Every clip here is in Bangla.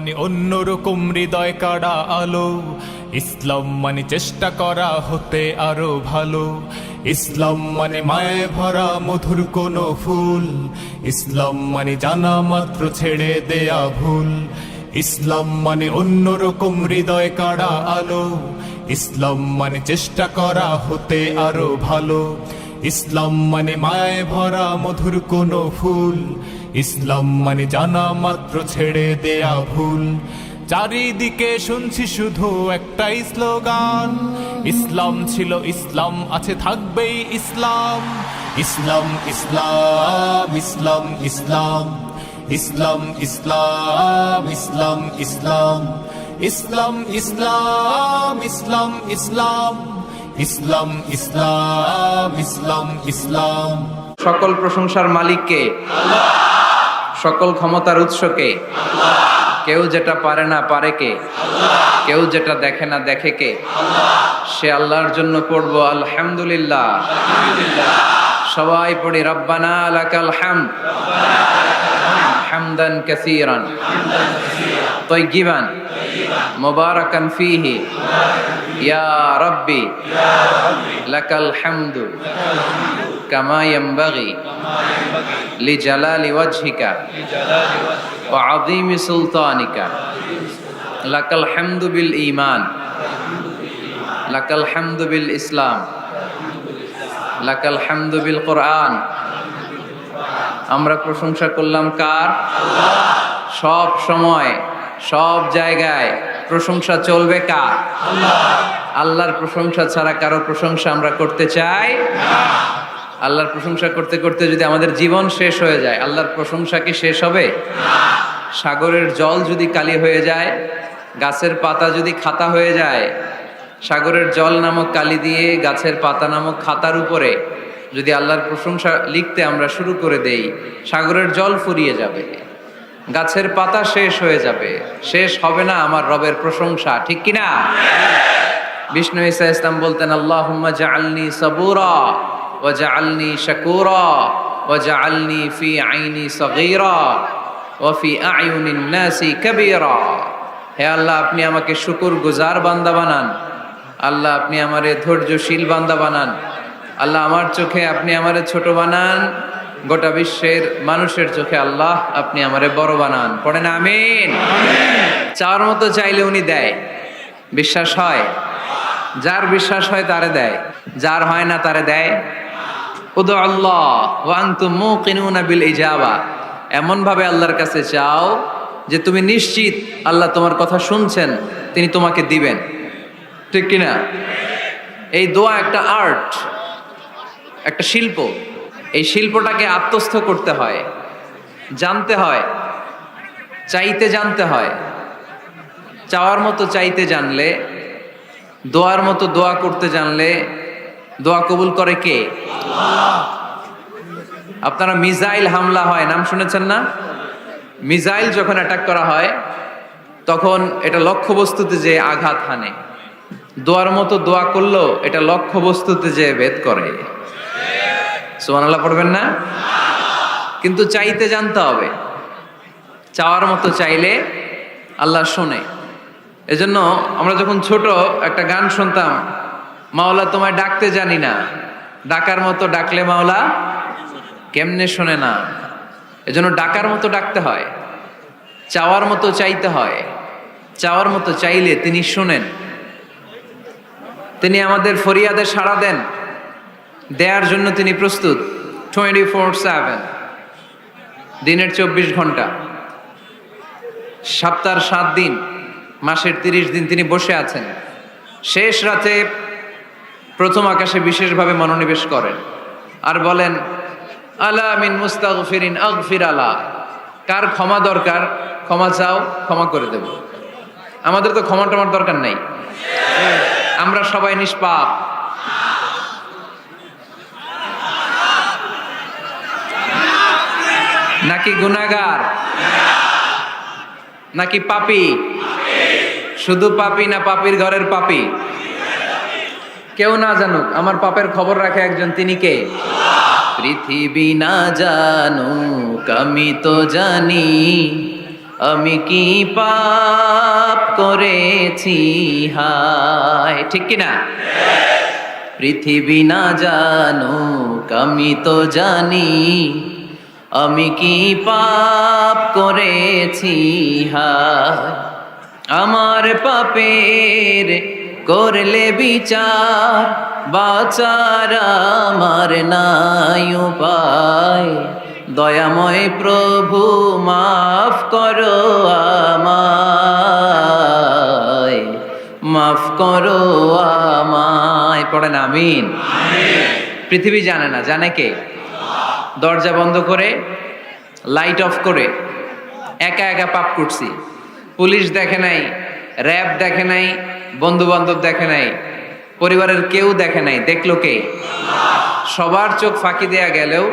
মানে অন্যরকম হৃদয় কাড়া আলো, ইসলাম মানে চেষ্টা করা হতে আরো ভালো। ইসলাম মানে মায়ে ভরা মধুর কোনো ফুল, ইসলাম মানে জানা মাত্র ছেড়ে দেয়া ভুল। ইসলাম মানে অন্যরকম হৃদয় কাড়া আলো, ইসলাম মানে চেষ্টা করা হতে আরো ভালো। ইসলাম মানে মায়ে ভরা মধুর কোনো ফুল, ইসলাম মানে জানা মাত্র ছেড়ে দেয়া ভুল। চারিদিকে শুনছি শুধু একটাই স্লোগান, ইসলাম ছিল ইসলাম আছে থাকবেই ইসলাম। ইসলাম ইসলাম ইসলাম ইসলাম, ইসলাম ইসলাম ইসলাম ইসলাম, ইসলাম ইসলাম ইসলাম ইসলাম, ইসলাম ইসলাম ইসলাম ইসলাম। সকল প্রশংসার মালিক কে? আল্লাহ। সকল ক্ষমতার উৎস কে? আল্লাহ। কেউ যেটা পারে না পারে কে? আল্লাহ। কেউ যেটা দেখে না দেখে কে? আল্লাহ। সে আল্লাহর জন্য পড়বো আলহামদুলিল্লাহ। আলহামদুলিল্লাহ। সবাই পড়ি রব্বানা লাকাল হামদ, হামদান কাসীরান তাইয়িবান মুবারাকান ফীহি ইয়া রাব্বি লাকাল হামদু কামা ইয়ানবাগি লিজালালি ওয়াজহিকা ওয়া আযীমি সুলতানিকা। লাকাল হামদু বিল ঈমান, লাকাল হামদু বিল ইসলাম, লাকাল হামদু বিল কোরআন। আমরা প্রশংসা করলাম কার? আল্লাহ। সব সময় সব জায়গায় প্রশংসা চলবে কার? আল্লাহ। আল্লাহর প্রশংসা ছাড়া কারো প্রশংসা আমরা করতে চাই না। আল্লাহর প্রশংসা করতে করতে যদি আমাদের জীবন শেষ হয়ে যায়, আল্লাহর প্রশংসা কি শেষ হবে? না। সাগরের জল যদি কালি হয়ে যায়, গাছের পাতা যদি খাতা হয়ে যায়, সাগরের জল নামক কালি দিয়ে গাছের পাতা নামক খাতার উপরে যদি আল্লাহর প্রশংসা লিখতে আমরা শুরু করে দেই, সাগরের জল ফুরিয়ে যাবে, গাছের পাতা শেষ হয়ে যাবে, শেষ হবে না আমার রবের প্রশংসা, ঠিক কিনা? বিষ্ণু ঈসা ইসলাম বলতেন, আল্লাহুম্মা জাআলনি সাবুরা ওয়া জাআলনি শাকুরা ওয়া জাআলনি ফি আইনি সগীরা ওয়া ফি আয়ুনিন নাসি কাবীরা। হে আল্লাহ, আপনি আমাকে শুকরগুজার বান্দা বানান। আল্লাহ, আপনি আমারে ধৈর্যশীল বান্দা বানান। আল্লাহ, আমার চোখে আপনি আমারে ছোট বানান, গোটা বিশ্বের মানুষের চোখে আল্লাহ আপনি আমারে বড় বানান। পড়েন আমিন। চাওয়ার মতো চাইলে উনি দেয়। বিশ্বাস হয়? যার বিশ্বাস হয় তারে দেয়, যার হয় না তারে দেয়। উদু আল্লাহ ওয়া আনতুম মুকিনুনা বিল ইজাবা। এমন ভাবে আল্লাহর কাছে চাও যে তুমি নিশ্চিত আল্লাহ তোমার কথা শুনছেন, তিনি তোমাকে দিবেন, ঠিক কিনা? এই দোয়া একটা আর্ট, একটা শিল্প। এই শিল্পটাকে আত্মস্থ করতে হয়, জানতে হয়, চাইতে জানতে হয়। চাওয়ার মতো চাইতে জানলে, দোয়ার মতো দোয়া করতে জানলে দোয়া কবুল করে কে? আল্লাহ। আপনারা মিসাইল হামলা হয় নাম শুনেছেন না? মিসাইল যখন অ্যাটাক করা হয় তখন এটা লক্ষ্যবস্তুতে যে আঘাত হানে। দোয়ার মতো দোয়া করলেও এটা লক্ষ্যবস্তুতে যে ভেদ করে। সুবহানাল্লাহ পড়বেন না? কিন্তু চাইতে জানতে হবে। চাওয়ার মতো চাইলে আল্লাহ শোনে। এজন্য আমরা যখন ছোট একটা গান শুনতাম, মাওলা তোমায় ডাকতে জানি না, ডাকার মতো ডাকলে মাওলা কেমনে শোনে না। এজন্য ডাকার মতো ডাকতে হয়, চাওয়ার মতো চাইতে হয়। চাওয়ার মতো চাইলে তিনি শোনেন, তিনি আমাদের ফরিয়াদে সাড়া দেন, দেয়ার জন্য তিনি প্রস্তুত 24/7, দিনের 24 ঘন্টা, সপ্তাহের 7 দিন, মাসের 30 দিন তিনি বসে আছেন। শেষ রাতে প্রথম আকাশে বিশেষভাবে মনোনিবেশ করেন আর বলেন, আলা মিন মুস্তাগফিরিন আগফির আলা। কার ক্ষমা দরকার ক্ষমা চাও, ক্ষমা করে দেব। আমাদের তো ক্ষমা টমার দরকার নাই, আমরা সবাই নিষ্পাপ। নাকি গুনাহগার? নাকি পাপী? শুধু পাপী না পাপীর ঘরের পাপী? কেউ না জানুক, আমার পাপের খবর রাখে একজন, তিনি কে? পৃথিবী না জানুক আমি তো জানি, আমি কি পাপ করেছি হায়, ঠিক কিনা? পৃথিবী না জানুক আমি তো জানি, আমি কি পাপ করেছি হায়। আমার পাপের করলে বিচার, বাঁচার আমার নাই উপায়। দয়াময় প্রভু মাফ করো আমায়, মাফ করো আমায়। পড়েন আমিন। পৃথিবী জানে না, জানে কে? দরজা বন্ধ করে, লাইট অফ করে একা একা পাপ করছি। পুলিশ দেখে নাই, র্যাব দেখে নাই, বন্ধু বান্ধব দেখে নাই, পরিবারের কেউ দেখে নাই। দেখলো কে? সবার চোখ ফাঁকি দেয়া গেলেও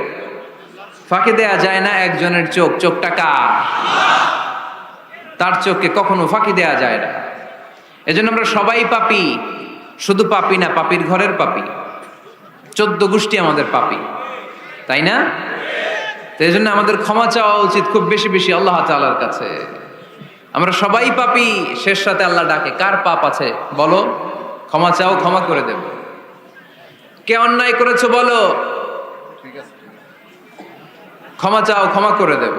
ফাঁকি দেয়া যায় না একজনের চোখ। চোখটা কার? তার চোখকে কখনো ফাঁকি দেয়া যায় না। এজন্য আমরা সবাই পাপী। শুধু পাপী না, পাপীর ঘরের পাপী। 14 গোষ্ঠী আমাদের পাপী, তাই না? তো এই জন্য আমাদের ক্ষমা চাওয়া উচিত খুব বেশি বেশি আল্লাহ তাআলার কাছে। আমরা সবাই পাপী, শেষ রাতে আল্লাহ ডাকে, কার পাপ আছে বলো, ক্ষমা চাও, ক্ষমা করে দেব। কে অন্যায় করেছো বলো, ক্ষমা চাও, ক্ষমা করে দেব।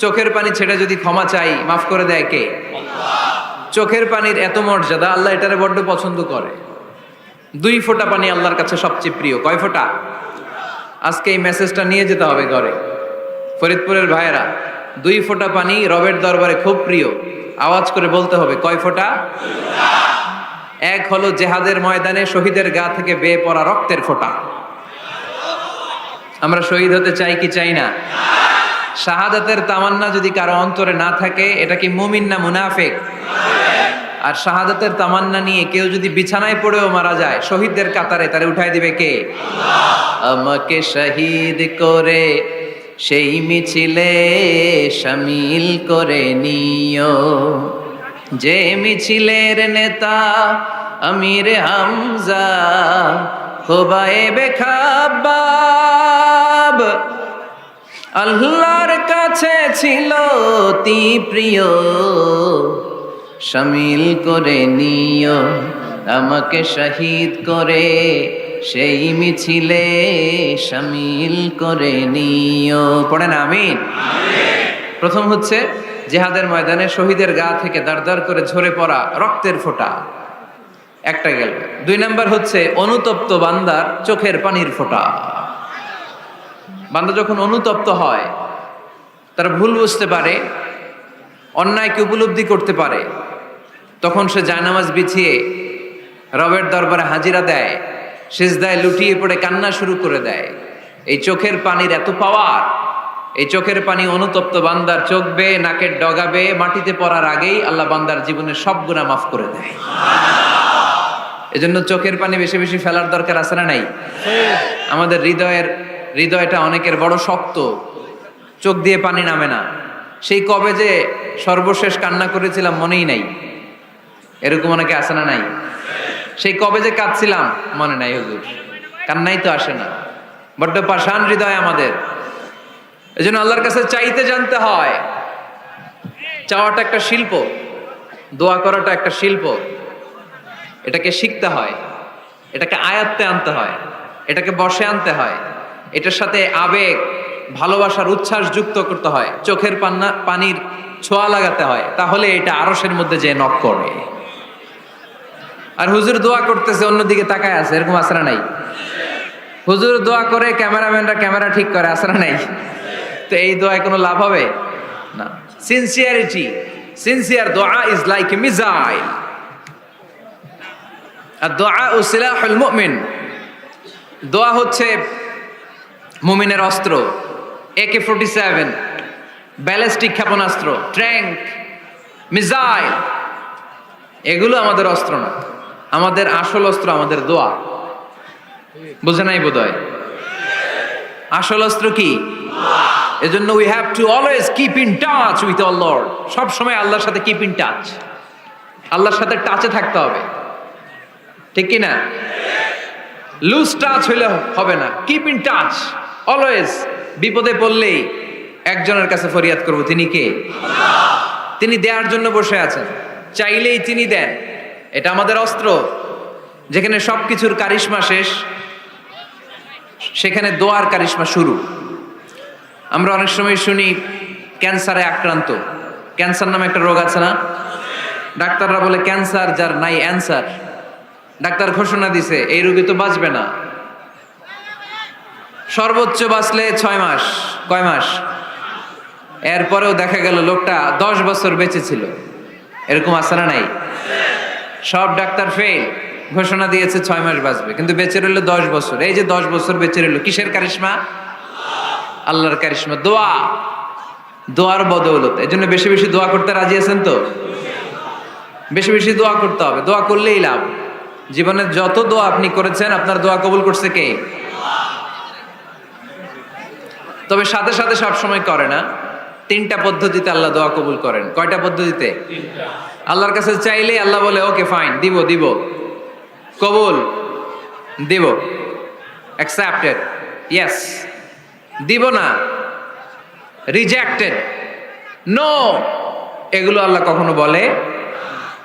চোখের পানি ছেড়ে যদি ক্ষমা চাই, মাফ করে দেয় কে? চোখের পানির এত মর্যাদা, আল্লাহ এটারে বড্ড পছন্দ করে। 2 ফোঁটা পানি আল্লাহর কাছে সবচেয়ে প্রিয়। কয় ফোঁটা? আজকে এই মেসেজটা নিয়ে যেতে হবে ঘরে। ফরিদপুরের ভাইয়েরা, 2 ফোঁটা পানি রবের দরবারে খুব প্রিয়। আওয়াজ করে বলতে হবে, কয় ফোঁটা? 1 হলো জেহাদের ময়দানে শহীদের গা থেকে বেয়ে পড়া রক্তের ফোঁটা। আমরা শহীদ হতে চাই কি চাই না? শাহাদাতের তামান্না যদি কারো অন্তরে না থাকে, এটা কি মুমিন না মুনাফিক? আর শাহাদাতের তামান্না নিয়ে কেউ যদি বিছানায় পড়েও মারা যায়, শহীদদের কাতারে তারে উঠাই দিবে কে? আমাকে শহীদ করে সেই মিছিলে শামিল করে নিও, যে মিছিলের নেতা আমির হামজা খোবায়েবে খাব্বাব। আল্লাহর কাছে ছিল অতি প্রিয়, শামিল করে নিও আমাকে শহীদ করে সেই মিছিলে শামিল করে নিও। পড়েন আমিন। প্রথম হচ্ছে জিহাদের ময়দানে শহীদের গা থেকে দাঁড় করে ঝরে পড়া রক্তের ফোঁটা, একটা গেল। 2 নাম্বার হচ্ছে অনুতপ্ত বান্দার চোখের পানির ফোঁটা। বান্দা যখন অনুতপ্ত হয়, তারা ভুল বুঝতে পারে, অন্যায়কে উপলব্ধি করতে পারে, তখন সে জায়নামাজ বিছিয়ে রবের দরবারে হাজিরা দেয়, সিজদায় লুটিয়ে পড়ে কান্না শুরু করে দেয়। এই চোখের পানির এত পাওয়ার, এই চোখের পানি অনুতপ্ত বান্দার চোখ বেয়ে নাকের ডগা বেয়ে মাটিতে পড়ার আগেই আল্লাহ বান্দার জীবনের সব গুনাহ মাফ করে দেয়। এজন্য চোখের পানি বেশি বেশি ফেলার দরকার আছে না নাই? আমাদের হৃদয়টা অনেকের বড় শক্ত, চোখ দিয়ে পানি নামে না। সেই কবে যে সর্বশেষ কান্না করেছিলাম মনেই নাই, এরকম অনেকে আছে না নাই? সেই কবে যে কাঁদছিলাম মনে নাই হুজুর, কান্নাই তো আসে না। বড্ড পাষাণ হৃদয় আমাদের। এজন্য আল্লাহর কাছে চাইতে জানতে হয়। চাওয়াটা একটা শিল্প, দোয়া করাটা একটা শিল্প। এটাকে শিখতে হয়, এটাকে আয়ত্তে আনতে হয়, এটাকে বশে আনতে হয়, এটার সাথে আবেগ, ভালোবাসার উচ্ছ্বাস যুক্ত করতে হয়, চোখের পানির ছোঁয়া লাগাতে হয়, তাহলে এটা আরশের মধ্যে যে নক করে। আর হুজুর দোয়া করতেছে, অন্যদিকে তাকায় আছে, এরকম আছে না নাই? হুজুর দোয়া করে, ক্যামেরাম্যানরা ক্যামেরা ঠিক করে, আছে না নাই? তো এই দোয়ায় কোনো লাভ হবে না। সিনসিয়ার দোয়া ইজ লাইক এ মিসাইল। আর দোয়া ও সিলাহুল মুমিন, দোয়া হচ্ছে মুমিনের অস্ত্র। AK-47 ব্যালিস্টিক ক্ষেপণাস্ত্র, ট্যাঙ্ক, মিসাইল, এগুলো আমাদের অস্ত্র না। আমাদের আসল অস্ত্র আমাদের দোয়া। বুঝে নাই বোধহয়? আসল অস্ত্র কি? এজন্য we have to always keep in touch with our Lord. সব সময় আল্লাহর সাথে কিপ ইন টাচ, আল্লাহর সাথে টাচে থাকতে হবে, ঠিক কি না? লুজ টাচ হইলে হবে না, কিপ ইন টাচ অলওয়েজ। বিপদে পড়লেই একজনের কাছে ফরিয়াদ করব, তিনি কে? তিনি দেওয়ার জন্য বসে আছেন, চাইলেই তিনি দেন। এটা আমাদের অস্ত্র। যেখানে সবকিছুর কারিশমা শেষ, সেখানে দোয়ার কারিশমা শুরু। আমরা অনেক সময় শুনি ক্যান্সারে আক্রান্ত। ক্যান্সার নামে একটা রোগ আছে না? ডাক্তাররা বলে ক্যান্সার যার নাই অ্যান্সার। ডাক্তার ঘোষণা দিছে এই রোগী তো বাঁচবে না, সর্বোচ্চ বাঁচলে 6 মাস। কয় মাস? এরপরেও দেখা গেল লোকটা 10 বছর বেঁচে ছিল। এরকম আছে না নাই? সব ডাক্তার ফেল, ঘোষণা দিয়েছে 6 মাস বাঁচবে, কিন্তু বেঁচে রইল 10 বছর। এই যে 10 বছর বেঁচে রইল, কিসের কারিশমা? আল্লাহর কারিশমা। দোয়া, দোয়ার বদৌলতে। এই জন্য বেশি বেশি দোয়া করতে রাজি আছেন তো? বেশি বেশি দোয়া করতে হবে, দোয়া করলেই লাভ। জীবনের যত দোয়া আপনি করেছেন, আপনার দোয়া কবুল করছে কে? তবে সাথে সাথে সব সময় করে না। 3টা পদ্ধতিতে আল্লাহ দোয়া কবুল করেন। কয়টা পদ্ধতিতে? আল্লাহর কাছে চাইলে আল্লাহ বলে ওকে ফাইন, দিব দিব, কবুল, দিব, অ্যাকসেপ্টেড, ইয়েস। দিব না, রিজেক্টেড, নো, এগুলো আল্লাহ কখনো বলে?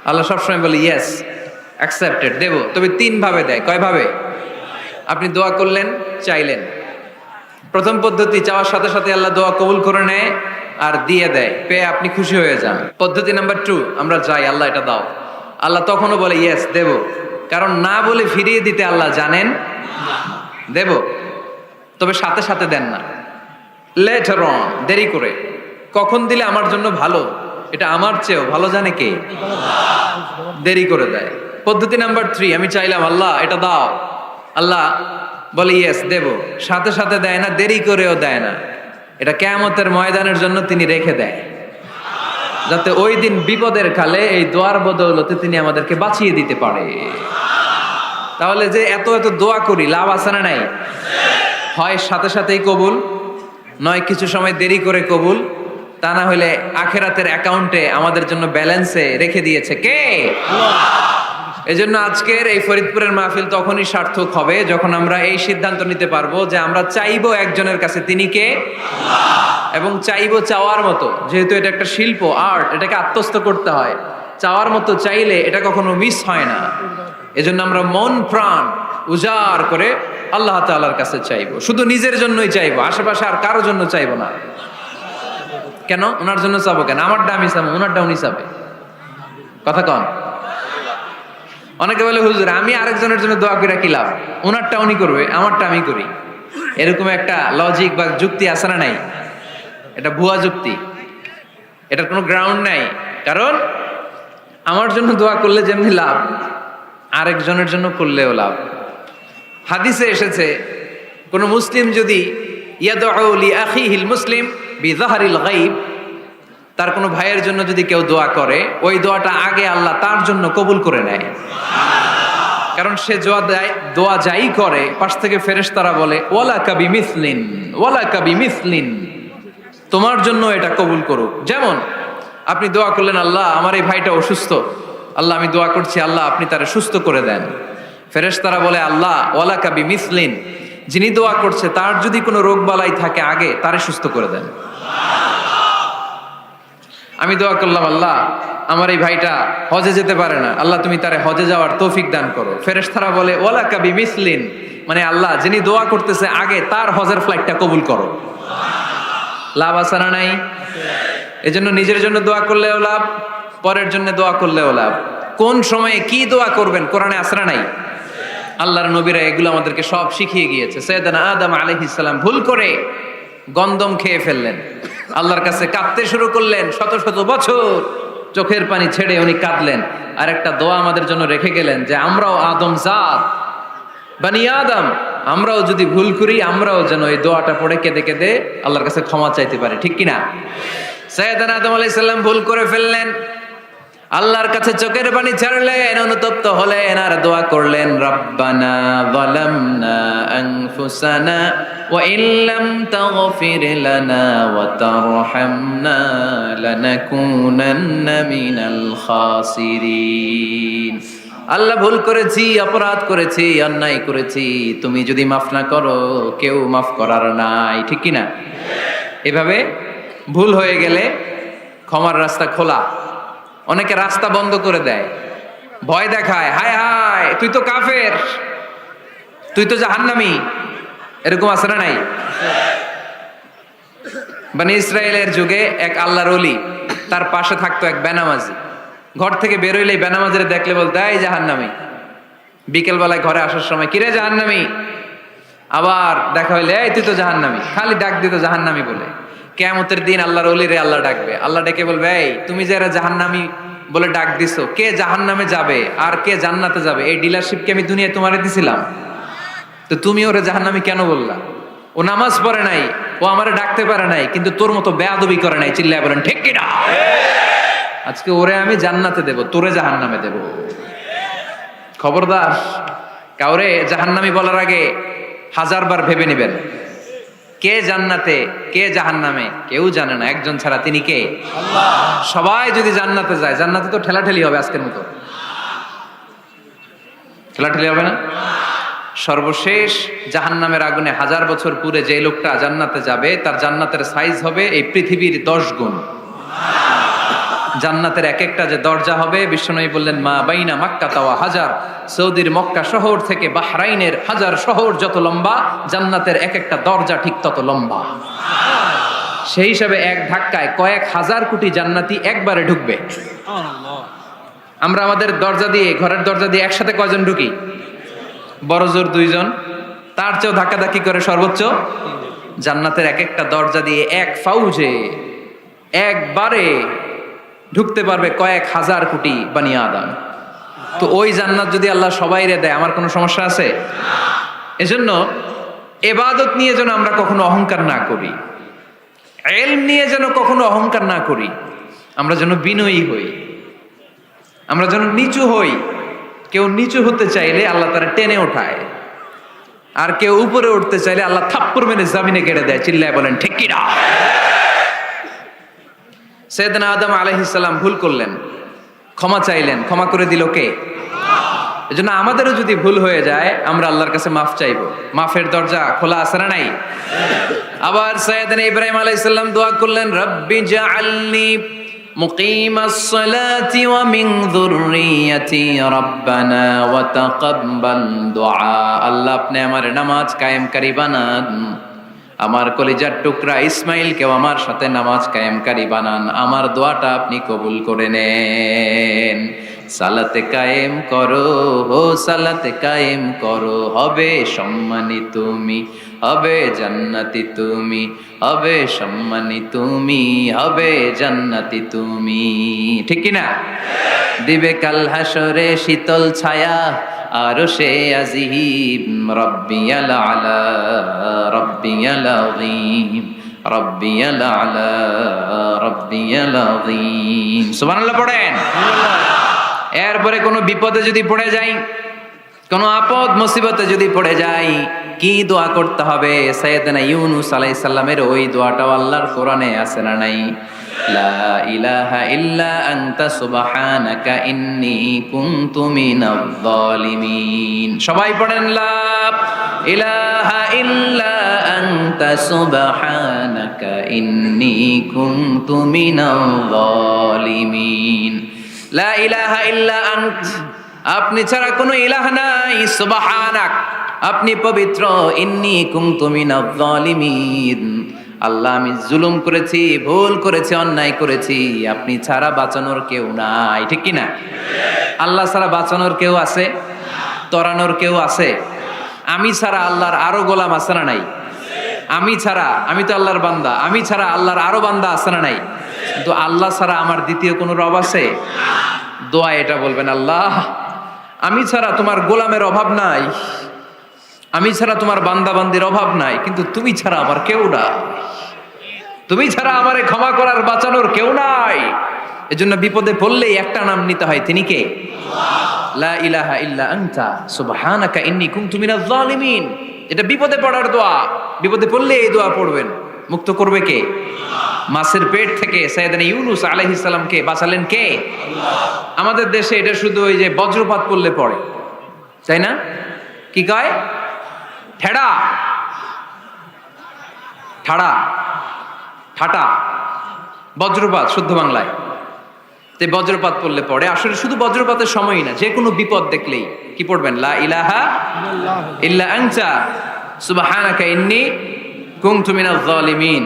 আল্লাহ সবসময় বলে ইয়েস, অ্যাকসেপ্টেড, দেব। তবে 3 ভাবে দেয়। কয় ভাবে? আপনি দোয়া করলেন, চাইলেন। প্রথম পদ্ধতি, চাওয়ার সাথে সাথে আল্লাহ দোয়া কবুল করে নেয় আর দিয়ে দেয়, পেয়ে আপনি খুশি হয়ে যান। পদ্ধতি নাম্বার 2, আমরা চাই আল্লাহ এটা দাও, আল্লাহ তখনও বলে ইয়েস, দেব। কারণ না বলে ফিরিয়ে দিতে আল্লাহ জানেন, দেব, তবে সাথে সাথে দেন না, লেটার অন, দেরি করে। কখন দিলে আমার জন্য ভালো, এটা আমার চেয়েও ভালো জানে কে? দেরি করে দেয়। পদ্ধতি নাম্বার 3, আমি চাইলাম আল্লাহ এটা দাও, আল্লাহ বলে ইয়েস, দেব, সাথে সাথে দেয় না, দেরি করেও দেয় না। এটা কিয়ামতের ময়দানের জন্য তিনি রেখে দেয়, যাতে ওই দিন বিপদের কালে এই দোয়ার বদৌলতে তিনি আমাদেরকে বাঁচিয়ে দিতে পারে। তাহলে যে এত এত দোয়া করি, লাভ আছে না নাই? হয় সাথে সাথেই কবুল, নয় কিছু সময় দেরি করে কবুল। তা না হলে আখেরাতের অ্যাকাউন্টে আমাদের জন্য ব্যালেন্সে রেখে দিয়েছে কে? এজন্য আজকের এই ফরিদপুরের মাহফিল তখনই সার্থক হবে যখন আমরা এই সিদ্ধান্ত নিতে পারবো যে আমরা চাইবো একজনের কাছে, তিনি কে? এবং চাইবো চাওয়ার মতো। যেহেতু এটা একটা শিল্প, আর্ট, এটাকে আত্মস্থ করতে হয়। চাওয়ার মতো চাইলে এটা কখনো মিস হয় না। এজন্য আমরা মন প্রাণ উজাড় করে আল্লাহ তাআলার কাছে চাইবো। শুধু নিজের জন্যই চাইবো, আশেপাশে আর কারোর জন্য চাইবো না। কেন? ওনার জন্য চাবো কেন? আমারটা আমি চাবো, ওনারটা উনি চাবে। কথা কন। অনেকে বলে হুজুর আমি আরেকজনের জন্য দোয়া করে কি লাভ? ওনারটা উনি করবে, আমারটা আমি করি। এরকম একটা লজিক বা যুক্তি আছে না নাই? এটা ভুয়া যুক্তি, এটার কোনো গ্রাউন্ড নাই। কারণ আমার জন্য দোয়া করলে যেমনি লাভ, আরেকজনের জন্য করলেও লাভ। হাদিসে এসেছে কোন মুসলিম যদি ইয়াদউ লি আখিহিল মুসলিম বিযাহরিল গায়ব, তার কোনো ভাইয়ের জন্য যদি কেউ দোয়া করে, ওই দোয়াটা আগে আল্লাহ তার জন্য কবুল করে নেয়। কারণ সে দোয়া যাই করে, পাশ থেকে ফেরেশতারা বলে ওয়ালাকা বিমিসলিন, ওয়ালাকা বিমিসলিন, তোমার জন্য এটা কবুল করুক। যেমন আপনি দোয়া করলেন আল্লাহ আমার এই ভাইটা অসুস্থ, আল্লাহ আমি দোয়া করছি আল্লাহ আপনি তারে সুস্থ করে দেন। ফেরেশতারা বলে আল্লাহ ওয়ালাকা বিমিসলিন, যিনি দোয়া করছে তার যদি কোনো রোগ বালাই থাকে আগে তারে সুস্থ করে দেন। আমি দোয়া করলাম আল্লাহ আমার এই ভাইটা হজে যেতে পারে না, আল্লাহ তুমি তারে হজে যাওয়ার তৌফিক দান করো। ফেরেশতারা বলে ওয়ালাকা বিমিসলিন, মানে আল্লাহ যিনি দোয়া করতেছে আগে তার হজের ফ্লাইটটা কবুল করো। লাভ আছে না নাই? এজন্য নিজের জন্য দোয়া করলেও লাভ, পরের জন্য দোয়া করলেও লাভ। কোন সময়ে কি দোয়া করবেন কোরআনে আছে না নাই? আল্লাহর নবীরা এগুলো আমাদেরকে সব শিখিয়ে গিয়েছে। সাইয়েদনা আদম আলাইহিস সালাম ভুল করে গন্ধম খেয়ে ফেললেন, আল্লাহর কাছে কাঁদতে শুরু করলেন, শত শত বছর চোখের পানি ছেড়ে উনি কাঁদলেন। আর একটা দোয়া আমাদের জন্য রেখে গেলেন যে আমরাও আদম জাত, বানি আদম, আমরাও যদি ভুল করি আমরাও যেন এই দোয়াটা পড়ে কেঁদে কেঁদে আল্লাহর কাছে ক্ষমা চাইতে পারি, ঠিক কিনা? সাইয়েদনা আদম আলাইহিস সালাম ভুল করে ফেললেন, আল্লাহর কাছে চোখের পানি ছাড়লেন, অনুতপ্ত হলেন আর দোয়া করলেন রব্বানা যালামনা আনফুসানা ওয়া ইল্লাম তাগফির লানা ওয়া তারহামনা লানাকুনান্না মিনাল খাসিরিন। আল্লাহ ভুল করেছি, অপরাধ করেছি, অন্যায় করেছি, তুমি যদি মাফ না করো কেউ মাফ করার নাই, ঠিক কিনা? এভাবে ভুল হয়ে গেলে ক্ষমার রাস্তা খোলা। অনেকে রাস্তা বন্ধ করে দেয়, ভয় দেখায়, হায় হায় তুই তো কাফের, তুই তো জাহান্নামী। এরকম আছে না নাই? বনি ইসরায়েলের যুগে এক আল্লাহর ওলি, তার পাশে থাকতো এক বেনামাজি। ঘর থেকে বেরোইলে বেনামাজির দেখলে বলতে এই জাহান্নামী। বিকেল বেলায় ঘরে আসার সময় কিরে জাহান্নামী, আবার দেখা হইলে এই তুই তো জাহান্নামী, খালি ডাক দিত জাহান্নামী বলে। কিয়ামতের দিন আল্লাহর ওলি রে আল্লাহ ডাকবে, আল্লাহ ডেকে বলবে এই তুমি যে এরা জাহান্নামী বলে ডাক দিছো, কে জাহান্নামে যাবে আর কে জান্নাতে যাবে এই ডিলারশিপ কি আমি দুনিয়ায় তোমারে দিছিলাম? তো তুমি ওরে জাহান্নামী কেন বললা? ও নামাজ পড়ে নাই, ও আমারে ডাকতে পারে নাই, কিন্তু তোর মতো বেয়াদবি করে নাই। চিল্লায় বলেন ঠিক কিনা? আজকে ওরে আমি জান্নাতে দেব, তোরে জাহান্নামে দেব। খবরদার, কাউরে জাহান্নামী বলার আগে 1000 বার ভেবে নেবেন। কে জান্নাতে কে জাহান্নামে কেউ জানে না, একজন ছাড়া, তিনি কে? আল্লাহ। সবাই যদি জান্নাতে যায়, জান্নাতে তো ঠেলাঠেলি হবে আজকের মতো। ঠেলাঠেলি হবে না? সর্বশেষ জাহান্নামের আগুনে 1000 বছর পুরে যে লোকটা জান্নাতে যাবে, তার জান্নাতের সাইজ হবে এই পৃথিবীর 10 গুণ। জান্নাতের এক একটা যে দরজা হবে, বিশ্বনবী বললেন মা বাইনা মাক্কা তাওয়া হাজার, সৌদির মক্কা শহর থেকে বাহরাইনের হাজার শহর যত লম্বা, জান্নাতের এক একটা দরজা ঠিক তত লম্বা। সেই হিসাবে এক ধাক্কায় কয়েক হাজার কোটি জান্নাতি একবারে ঢুকবে। আমরা আমাদের দরজা দিয়ে, ঘরের দরজা দিয়ে একসাথে কয়জন ঢুকি? বড় জোর 2 জন, তার চেয়েও ধাক্কাধাক্কি করে সর্বোচ্চ। জান্নাতের এক একটা দরজা দিয়ে এক ফাউজে একবারে ঢুকতে পারবে কয়েক হাজার কোটি বানি আদম। তো ওই জান্নাত যদি আল্লাহ সবাইরে দেয়, আমার কোনো সমস্যা আছে? এজন্য ইবাদত নিয়ে যেন আমরা কখনো অহংকার না করি, ইলম নিয়ে যেন কখনো অহংকার না করি। আমরা যেন বিনয়ী হই, আমরা যেন নিচু হই। কেউ নিচু হতে চাইলে আল্লাহ তারা টেনে ওঠায়, আর কেউ উপরে উঠতে চাইলে আল্লাহ থাপ্পড় মেরে জমিনে গেড়ে দেয়। চিল্লায় বলেন ঠিক কিনা? সাইয়েদনা আদম আলাইহিস সালাম ভুল করলেন, ক্ষমা চাইলেন, ক্ষমা করে দিল কে? এজন্য আমাদেরও যদি ভুল হয়ে যায়, আমরা আল্লাহর কাছে মাফ চাইবো। মাফের দরজা খোলা আছে না নাই? আবার সাইয়েদনা ইব্রাহিম আলাইহিস সালাম দোয়া করলেন, রব্বি জাআলনি মুকিমাস সালাতি ওয়া মিন যুররিয়াতি রাব্বানা ওয়া তাকাব্বাল দুআ। আল্লাহ আপনি আমার নামাজ কায়েমকারী বানান, আমার কলিজার টুকরা ইসমাইলকেও আমার সাথে নামাজ কায়েমকারী বানান, আমার দোয়াটা আপনি কবুল করে নেন। সালাতে কায়েম করো, ও সালাতে কায়েম করো, হবে সম্মানী তুমি, হবে জান্নাতি তুমি, হবে সম্মানী তুমি, হবে জান্নাতি তুমি। ঠিক কি না? দিবে কাল হাসরে শীতল ছায়া, আরশে আজিম, রব্বিয়াল আলা, রব্বিয়াল আযীম, রব্বিয়াল আলা, রব্বিয়াল আযীম। সুবহানাল্লাহ পড়েন। এরপরে কোনো বিপদে যদি পড়ে যাই, কোনো আপদ মুসিবতে যদি পড়ে যাই, কি দোয়া করতে হবে? সাইয়েদনা ইউনূস আলাইহিস সালামের ওই দোয়াটাও আল্লাহর কোরআনে আছে না নাই? লা ইলাহা ইল্লা আনতা সুবহানাকা ইন্নী কুনতু মিনাজ জালিমিন। সবাই পড়েন লা ইলাহা ইল্লা আনতা সুবহানাকা ইন্নী কুনতু মিনাজ জালিমিন। লা ইলাহা ইল্লা আন্ত, আপনি ছাড়া কোনো ইলাহ নাই, সুবহানাক, আপনি পবিত্র, ইন্নী কুনতু মিনাজ জালিমিন, আল্লাহ আমি জুলুম করেছি, ভুল করেছি, অন্যায় করেছি, আপনি ছাড়া বাঁচানোর কেউ নাই। ঠিক কি না? আল্লাহ ছাড়া বাঁচানোর কেউ আছে? তরানোর কেউ আছে? আমি ছাড়া আল্লাহর আরো গোলাম আছে না নাই? আমি ছাড়া, আমি তো আল্লাহর বান্দা, আমি ছাড়া আল্লাহর আরো বান্দা আছে না নাই? কিন্তু আল্লাহ ছাড়া আমার দ্বিতীয় কোনো রব আছে? দোয়া এটা বলবেন, আল্লাহ আমি ছাড়া তোমার গোলামের অভাব নাই, আমি ছাড়া তোমার বান্দা বান্দির অভাব নাই, কিন্তু তুমি ছাড়া আমার কেউ নাই, তুমি ছাড়া আমারে ক্ষমা করার বাঁচানোর কেউ নাই। এজন্য বিপদে পড়লেই একটা নাম নিতে হয়, তিনি কে? লা ইলাহা ইল্লা আনতা সুবহানাকা ইন্নী কুনতু মিনাজ জালিমিন। এটা বিপদে পড়ার দোয়া, বিপদে পড়লে এই দোয়া পড়বেন। মুক্ত করবে কে? মাছের পেট থেকে সাইয়েদনা ইউনূস আলাইহিস সালামকে বাঁচালেন কে? আল্লাহ। আমাদের দেশে এটা শুধু ওই যে বজ্রপাত পড়লে পড়ে, তাই না? কি কয়? ঠেড়া, ঠাড়া, ঠাটা, বজ্রপাত শুদ্ধ বাংলায়। তো বজ্রপাত পড়লে পড়ে, আসলে শুধু বজ্রপাতের সময়ই না, যে কোনো বিপদ দেখলেই কি পড়বেন? লা ইলাহা ইল্লা আনতা সুবহানাকা ইন্নী কুনতু মিনাজ জালিমিন।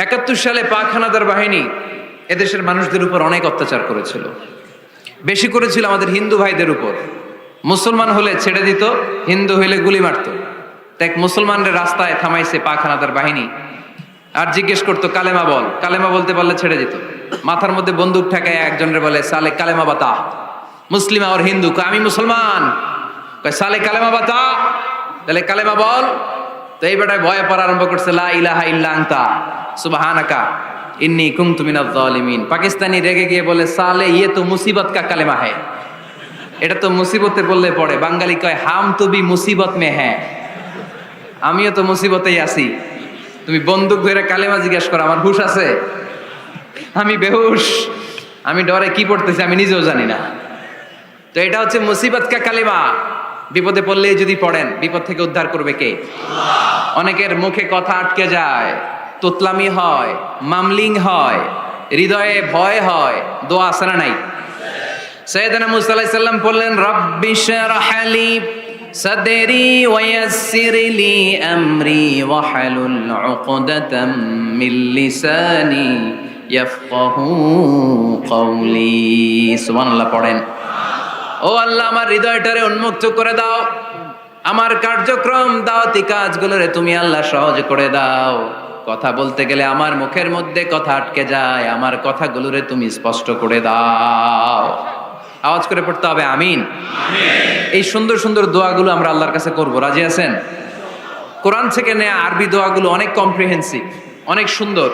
৭১ সালে পাক হানাদার বাহিনী এদেশের মানুষদের উপর অনেক অত্যাচার করেছিল, বেশি করেছিল আমাদের হিন্দু ভাইদের উপর। মুসলমান হলে ছেড়ে দিত, হিন্দু হইলে গুলি মারত। দেখ, মুসলমানদের রাস্তায় থামাইছে পাক হানাদার বাহিনী, আর জিজ্ঞেস করতো কালেমা বল, কালেমা বলতে পারলে ছেড়ে দিত। মাথার মধ্যে বন্দুক ঠেকায় একজনের বলে সালে কালেমা বাতা, মুসলিম আর হিন্দু, আমি মুসলমান, সালে কালেমা বাতা, তাহলে কালেমা বল। তো এই বেটায় ভয়ে পড়া আরম্ভ করছে, লা ইলাহা ইল্লা আনতা সুবহানাকা ইন্নী কুনতু মিনাজ জালিমিন। পাকিস্তানি রেগে গিয়ে বলে, সালে ইয়ে তো মুসিবত কা কালেমা হ্যায়, এটা তো মুসিবতে বললে পড়ে। বাঙালি কয়, হাম তো ভি মুসিবত মে হ্যাঁ, আমিও তো মুসিবতেই আছি। তুমি বন্দুক ধরে কালেমা জিজ্ঞেস করো, আমার হুশ আছে? আমি বেহুশ, আমি ডরে কি পড়তেছি আমি নিজেও জানি না। তো এটা হচ্ছে মুসিবত কা কালেমা। বিপদে পড়লে যদি পড়েন, বিপদ থেকে উদ্ধার করবে কে? অনেকের মুখে কথা আটকে যায়, তোতলামি হয়, মামলিং হয়, হৃদয়ে ভয় হয়, দোয়া আছে না নাই? সাইয়েদনা মুসা আলাইহিস সালাম বললেন, রাব্বি শরহ লি সাদরি ওয়া ইয়াসসির লি আমরি ওয়াহলুল উকদাতাম মিন লিসানি ইয়াফকাহু কওলি। সুবহানাল্লাহ পড়েন। ও আল্লাহ, আমার হৃদয়টারে উন্মুক্ত করে দাও, আমার কার্যক্রম দাওয়াতি কাজগুলোরে তুমি আল্লাহ সহজ করে দাও। কথা বলতে গেলে আমার মুখের মধ্যে কথা আটকে যায়, আমার কথাগুলোরে তুমি স্পষ্ট করে দাও। আওয়াজ করে পড়তে হবে আমিন। এই সুন্দর সুন্দর দোয়াগুলো আমরা আল্লাহর কাছে করব, রাজি আছেন? কোরআন থেকে নেয়া আরবি দোয়াগুলো অনেক কম্প্রিহেন্সিভ, অনেক সুন্দর।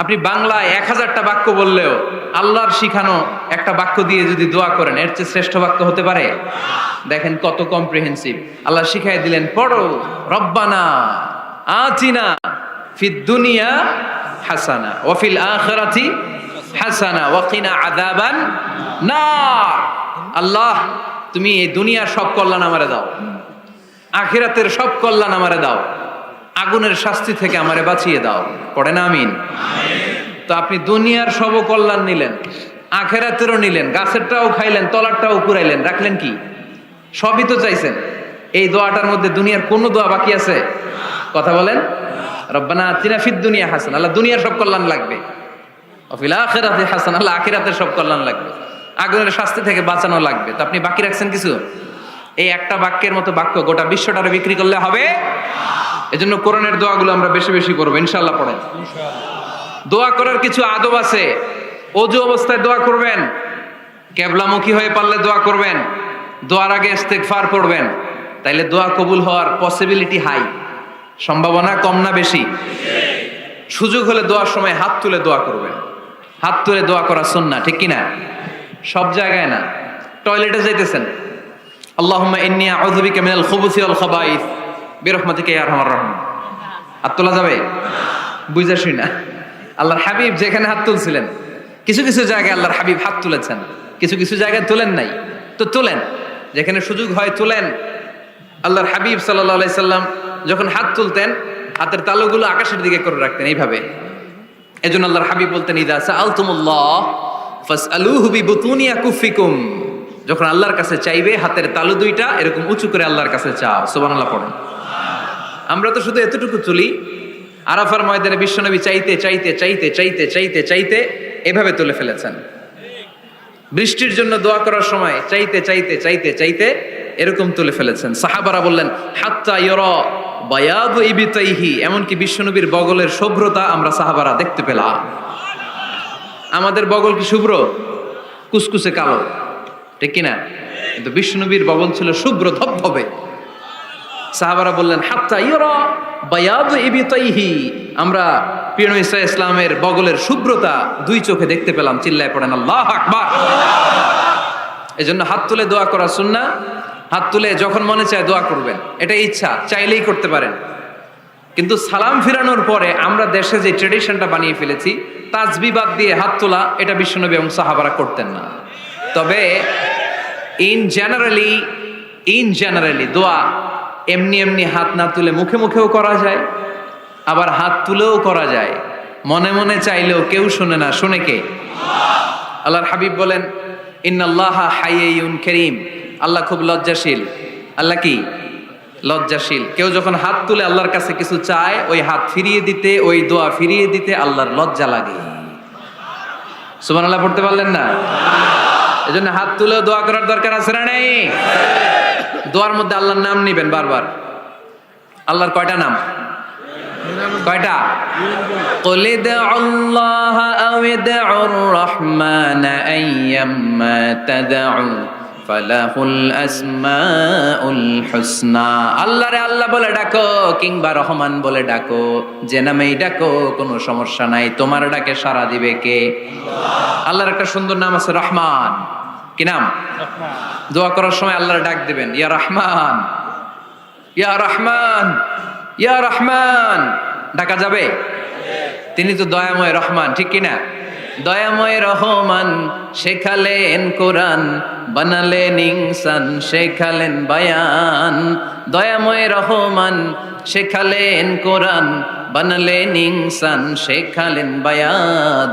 আপনি বাংলায় 1000টা বাক্য বললেও আল্লাহর শিখানো একটা বাক্য দিয়ে যদি দোয়া করেন, এর চেয়ে শ্রেষ্ঠ বাক্য হতে পারে? দেখেন কত কম্প্রিহেন্সিভ। আল্লাহ শিখাই দিলেন, পড়ো, রব্বানা আতিনা ফিদ দুনিয়া হাসানা ওয়া ফিল আখিরাতি হাসানা ওয়া কিনা আযাবান নার। আল্লাহ, তুমি এই দুনিয়ার সব কল্যাণ আমারে দাও, আখিরাতের সব কল্যাণ আমারে দাও, আগুনের শাস্তি থেকে আমারে বাঁচিয়ে দাও। পড়ে না আমিন? তো আপনি দুনিয়ার সব কল্যাণ নিলেন, আখিরাতেরও নিলেন, গাছেরটাও খাইলেন, তলারটাও কুড়াইলেন, রাখলেন কি? সবই তো চাইছেন। এই দোয়াটার মধ্যে দুনিয়ার কোনো দোয়া বাকি আছে? কথা বলেন। রব্বানা আতিনা ফিদ দুনিয়া হাসানা, আল্লাহ দুনিয়ার সব কল্যাণ লাগবে। ওয়া ফিল আখিরাতি হাসানা, আল্লাহ আখিরাতের সব কল্যাণ লাগবে, আগুনের শাস্তি থেকে বাঁচানো লাগবে। তো আপনি বাকি রাখছেন কিছু? এই একটা বাক্যের মতো বাক্য গোটা বিশ্বটারে বিক্রি করলে হবে? এজন্য কোরআনের দোয়াগুলো আমরা বেশি বেশি করবো, ইনশাআল্লাহ। পড়েন। দোয়া করার কিছু আদব আছে। ওযু অবস্থায় দোয়া করবেন, কিবলামুখী হয়ে পারলে দোয়া করবেন, দোয়ার আগে ইস্তেগফার পড়বেন, তাইলে দোয়া কবুল হওয়ার পসিবিলিটি হাই। সম্ভাবনা কম না বেশি? সুযোগ হলে দোয়ার সময় হাত তুলে দোয়া করবেন। হাত তুলে দোয়া করা সুন্নাহ, ঠিক কিনা? সব জায়গায় না। টয়লেটে যাইতেছেন, আল্লাহুম্মা ইন্নী আউযু বিকা মিনাল খুবুসি ওয়াল খাবাইস বিরহমাতিকা ইয়া আরহামার রাহিমিন। হাত তোলা যাবে? বুঝাসই না। আল্লাহর হাবিব যেখানে হাত তুলছিলেন, কিছু কিছু জায়গায় আল্লাহর হাবিব হাত তুলেছেন, কিছু কিছু জায়গায় তুলেন নাই। তো তুলেন, যেখানে সুযোগ হয় তুলেন। আল্লাহর হাবিব সাল্লাল্লাহু আলাইহি সাল্লাম যখন হাত তুলতেন, হাতের তালুগুলো আকাশের দিকে করে রাখতেন এইভাবে। এজন্য আল্লাহর হাবিব বলতেন, ইযা সাআলতুমুল্লাহ ফাসআলুহু বিবুতুনি আকুফিকুম। যখন আল্লাহর কাছে চাইবে, হাতের তালু দুইটা এরকম উঁচু করে আল্লাহর কাছে চাও। সুবহানাল্লাহ পড়েন। আমরা তো শুধু এতটুকু তুলি। আরাফার ময়দানে বিশ্বনবী চাইতে চাইতে চাইতে চাইতে চাইতে চাইতে এভাবে তুলে ফেলেছেন। বৃষ্টির জন্য দোয়া করার সময় চাইতে চাইতে চাইতে চাইতে এরকম তুলে ফেলেছেন। সাহাবারা বললেন, হাত্তা ইরা বায়াদু ইবতাইহি, এমনকি বিশ্বনবীর বগলের শুভ্রতা আমরা সাহাবারা দেখতে পেলাম। আমাদের বগল কি শুভ্র? কুসকুসে কালো, ঠিক কিনা? কিন্তু বিশ্বনবীর বগল ছিল শুভ্র ধবধবে। সাহাবারা বললেন, হাত্তা ইরা বায়াদু ইবতাইহি, আমরা প্রিয় নবী সাল্লাল্লাহু আলাইহি ইসলামের বগলের শুভ্রতা দুই চোখে দেখতে পেলাম। চিল্লায় পড়েন আল্লাহু আকবার। এজন্য হাত তুলে দোয়া করা সুন্নাহ। হাত তুলে যখন মনে চায় দোয়া করবেন, এটা ইচ্ছা, চাইলেই করতে পারেন। কিন্তু সালাম ফিরানোর পরে আমরা দেশে যে ট্রেডিশনটা বানিয়ে ফেলেছি, তাসবিহ বাদ দিয়ে হাত তোলা, এটা বিশ্বনবী এবং সাহাবারা করতেন না। তবে ইন জেনারেলি দোয়া এমনি এমনি হাত না তুলে মুখে মুখেও করা যায়, আবার হাত তুলেও করা যায়। মনে মনে চাইলেও কেউ শুনে না, শুনে কে? আল্লাহর হাবিব বলেন ইন্নাল্লাহা হাইয়ুন কারীম, আল্লাহ খুব লজ্জাশীল। আল্লাহ কি? লজ্জাশীল। কেউ যখন হাত তুলে আল্লাহর কাছে কিছু চায়, ওই হাত ফিরিয়ে দিতে, ওই দোয়া ফিরিয়ে দিতে আল্লাহর লজ্জা লাগে। সুবহানাল্লাহ পড়তে পারলেন না? এজন্য হাত তুলে দোয়া করার দরকার আছে না নেই? দোয়ার মধ্যে আল্লাহর নাম নিবেন বারবার। আল্লাহর কয়টা নাম? কয়টা? قل ادعوا الله أو ادعوا الرحمن أيما تدعوا فله الأسماء الحسنى। আল্লাহ রে আল্লাহ বলে ডাকো কিংবা রহমান বলে ডাকো, যে নামেই ডাকো কোনো সমস্যা নাই, তোমার ডাকে সাড়া দিবে কে? আল্লাহর একটা সুন্দর নাম আছে রহমান। কি নাম? দোয়া করার সময় আল্লাহর ডাক দিবেন, ইয়া রহমান, ইয়া রহমান, ইয়া রহমান। ডাকা যাবে? তিনি তো দয়াময় রহমান, ঠিক কিনা? দয়াময় রহমান শেখালেন কোরআন, বানালেন ইনসান, শেখালেন বায়ান। দয়াময় রহমান শেখালেন কোরআন, বানালেন ইনসান, শেখালেন বায়ান।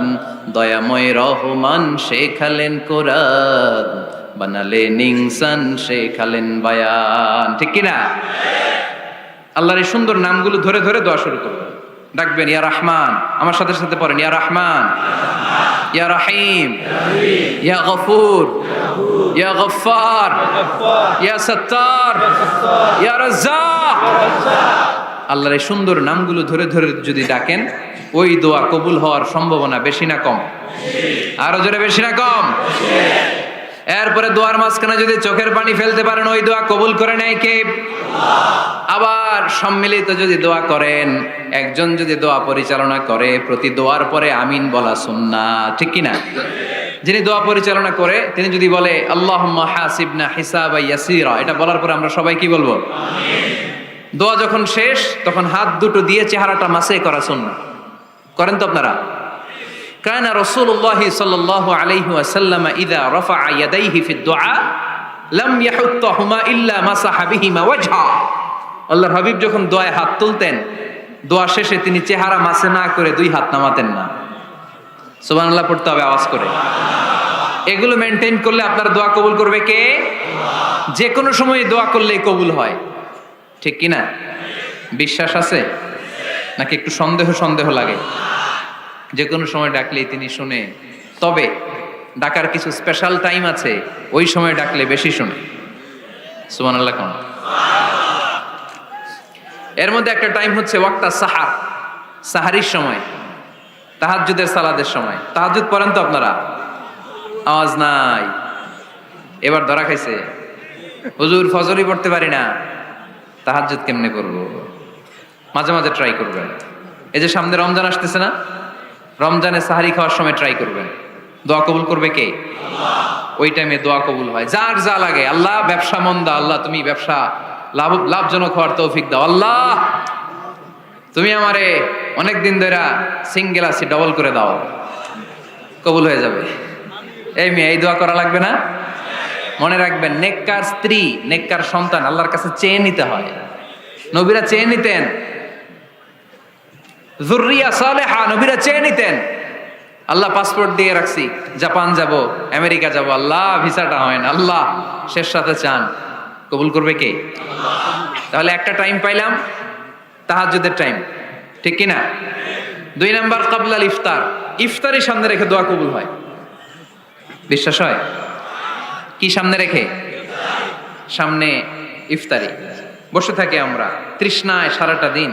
দয়াময় রহমান শেখালেন কোরআন, বানালেন ইনসান, শেখালেন বায়ান, ঠিক কিনা? আল্লাহর এই সুন্দর নামগুলো ধরে ধরে দোয়া শুরু করবেন। ডাকবেন ইয়া রহমান, আমার সাথে সাথে পড়েন ইয়া রহমান, ইয়া রহিম, ইয়া গফুর, ইয়া গফফার, ইয়া সত্তার, ইয়া রাজ্জাক। আল্লাহর এই সুন্দর নামগুলো ধরে ধরে যদি ডাকেন, ওই দোয়া কবুল হওয়ার সম্ভাবনা বেশি না কম? আরো জোরে বেশি না কম? এরপরে দোয়ার মাঝখানে যদি চোখের পানি ফেলতে পারেন, ওই দোয়া কবুল করে নেয় কে? আবার সম্মিলিত যদি দোয়া করেন, একজন যদি দোয়া পরিচালনা করে, প্রতি দোয়ার পরে আমিন বলা সুন্নাত, ঠিক কিনা? যিনি দোয়া পরিচালনা করে তিনি যদি বলে আল্লাহুম্মা হাসিবনা হিসাবান ইয়াসীরা, এটা বলার পরে আমরা সবাই কি বলবো? আমিন। দোয়া যখন শেষ তখন হাত দুটো দিয়ে চেহারাটা মাসে করা সুন্নাত। করেন তো আপনারা? কানা রাসূলুল্লাহি সাল্লাল্লাহু আলাইহি ওয়াসাল্লাম ইযা রাফা ইয়াদাইহি ফিদ দুআ লাম ইয়াহুত্তাহুমা ইল্লা মাসাহা বিহিমা ওয়াজহা। আল্লাহর হাবিব যখন দোয়ায় হাত তুলতেন, দোয়া শেষে তিনি চেহারা মাসে না করে দুই হাত নামাতেন না। সুবহানাল্লাহ পড়তে হবে আওয়াজ করে। এগুলো মেনটেন করলে আপনার দোয়া কবুল করবে কে? যে কোনো সময় দোয়া করলেই কবুল হয়, ঠিক কিনা? বিশ্বাস আছে নাকি একটু সন্দেহ সন্দেহ লাগে? যে কোনো সময় ডাকলেই তিনি শুনে, তবে ডাকার কিছু স্পেশাল টাইম আছে, ওই সময় ডাকলে বেশি শুনে। সুবহানাল্লাহ কোন? এর মধ্যে একটা টাইম হচ্ছে ওয়াক্তা সাহার, সাহারির সময়, তাহাজ্জুদের সালাদের সময়। তাহাজ্জুদ পড়েন তো আপনারা? আওয়াজ নাই, এবার ধরা খাইছে। হুজুর ফজরই পড়তে পারি না, তাহাজ্জুদ কেমনে করব? মাঝে মাঝে ট্রাই করবেন। এই যে সামনে রমজান আসতেছে না, রমজানে সাহারি খাওয়ার সময় ট্রাই করবেন। দোয়া কবুল করবে কে? আল্লাহ। ওই টাইমে দোয়া কবুল হয়। যার যা লাগে, আল্লাহ ব্যবসা মন্দা, আল্লাহ তুমি ব্যবসা লাভজনক হওয়ার তৌফিক দাও, আল্লাহ তুমি আমারে অনেকদিন ধরে সিঙ্গেল আছি, ডবল করে দাও, কবুল হয়ে যাবে। এই মেয়ে, এই দোয়া করা লাগবে না? মনে রাখবেন, নেককার স্ত্রী, নেককার সন্তান আল্লাহর কাছে চেয়ে নিতে হয়। নবীরা চেয়ে নিতেন, যুররিয়া সালেহা নবীরা চেয়ে নিতেন। আল্লাহ পাসপোর্ট দিয়ে রাখছি, জাপান যাব, আমেরিকা যাব, আল্লাহ ভিসাটা হয় না, আল্লাহ শেষ সাথে চান, কবুল করবে কে? তাহলে একটা টাইম পাইলাম, তাহাজ্জুদের টাইম, ঠিক কিনা? 2 নাম্বার ক্বাবলাল ইফতার, ইফতারি সামনে রেখে দোয়া কবুল হয়। বিশ্বাস হয়? কি সামনে রেখে? সামনে ইফতারি। বসে থাকি আমরা তৃষ্ণায় সারাটা দিন,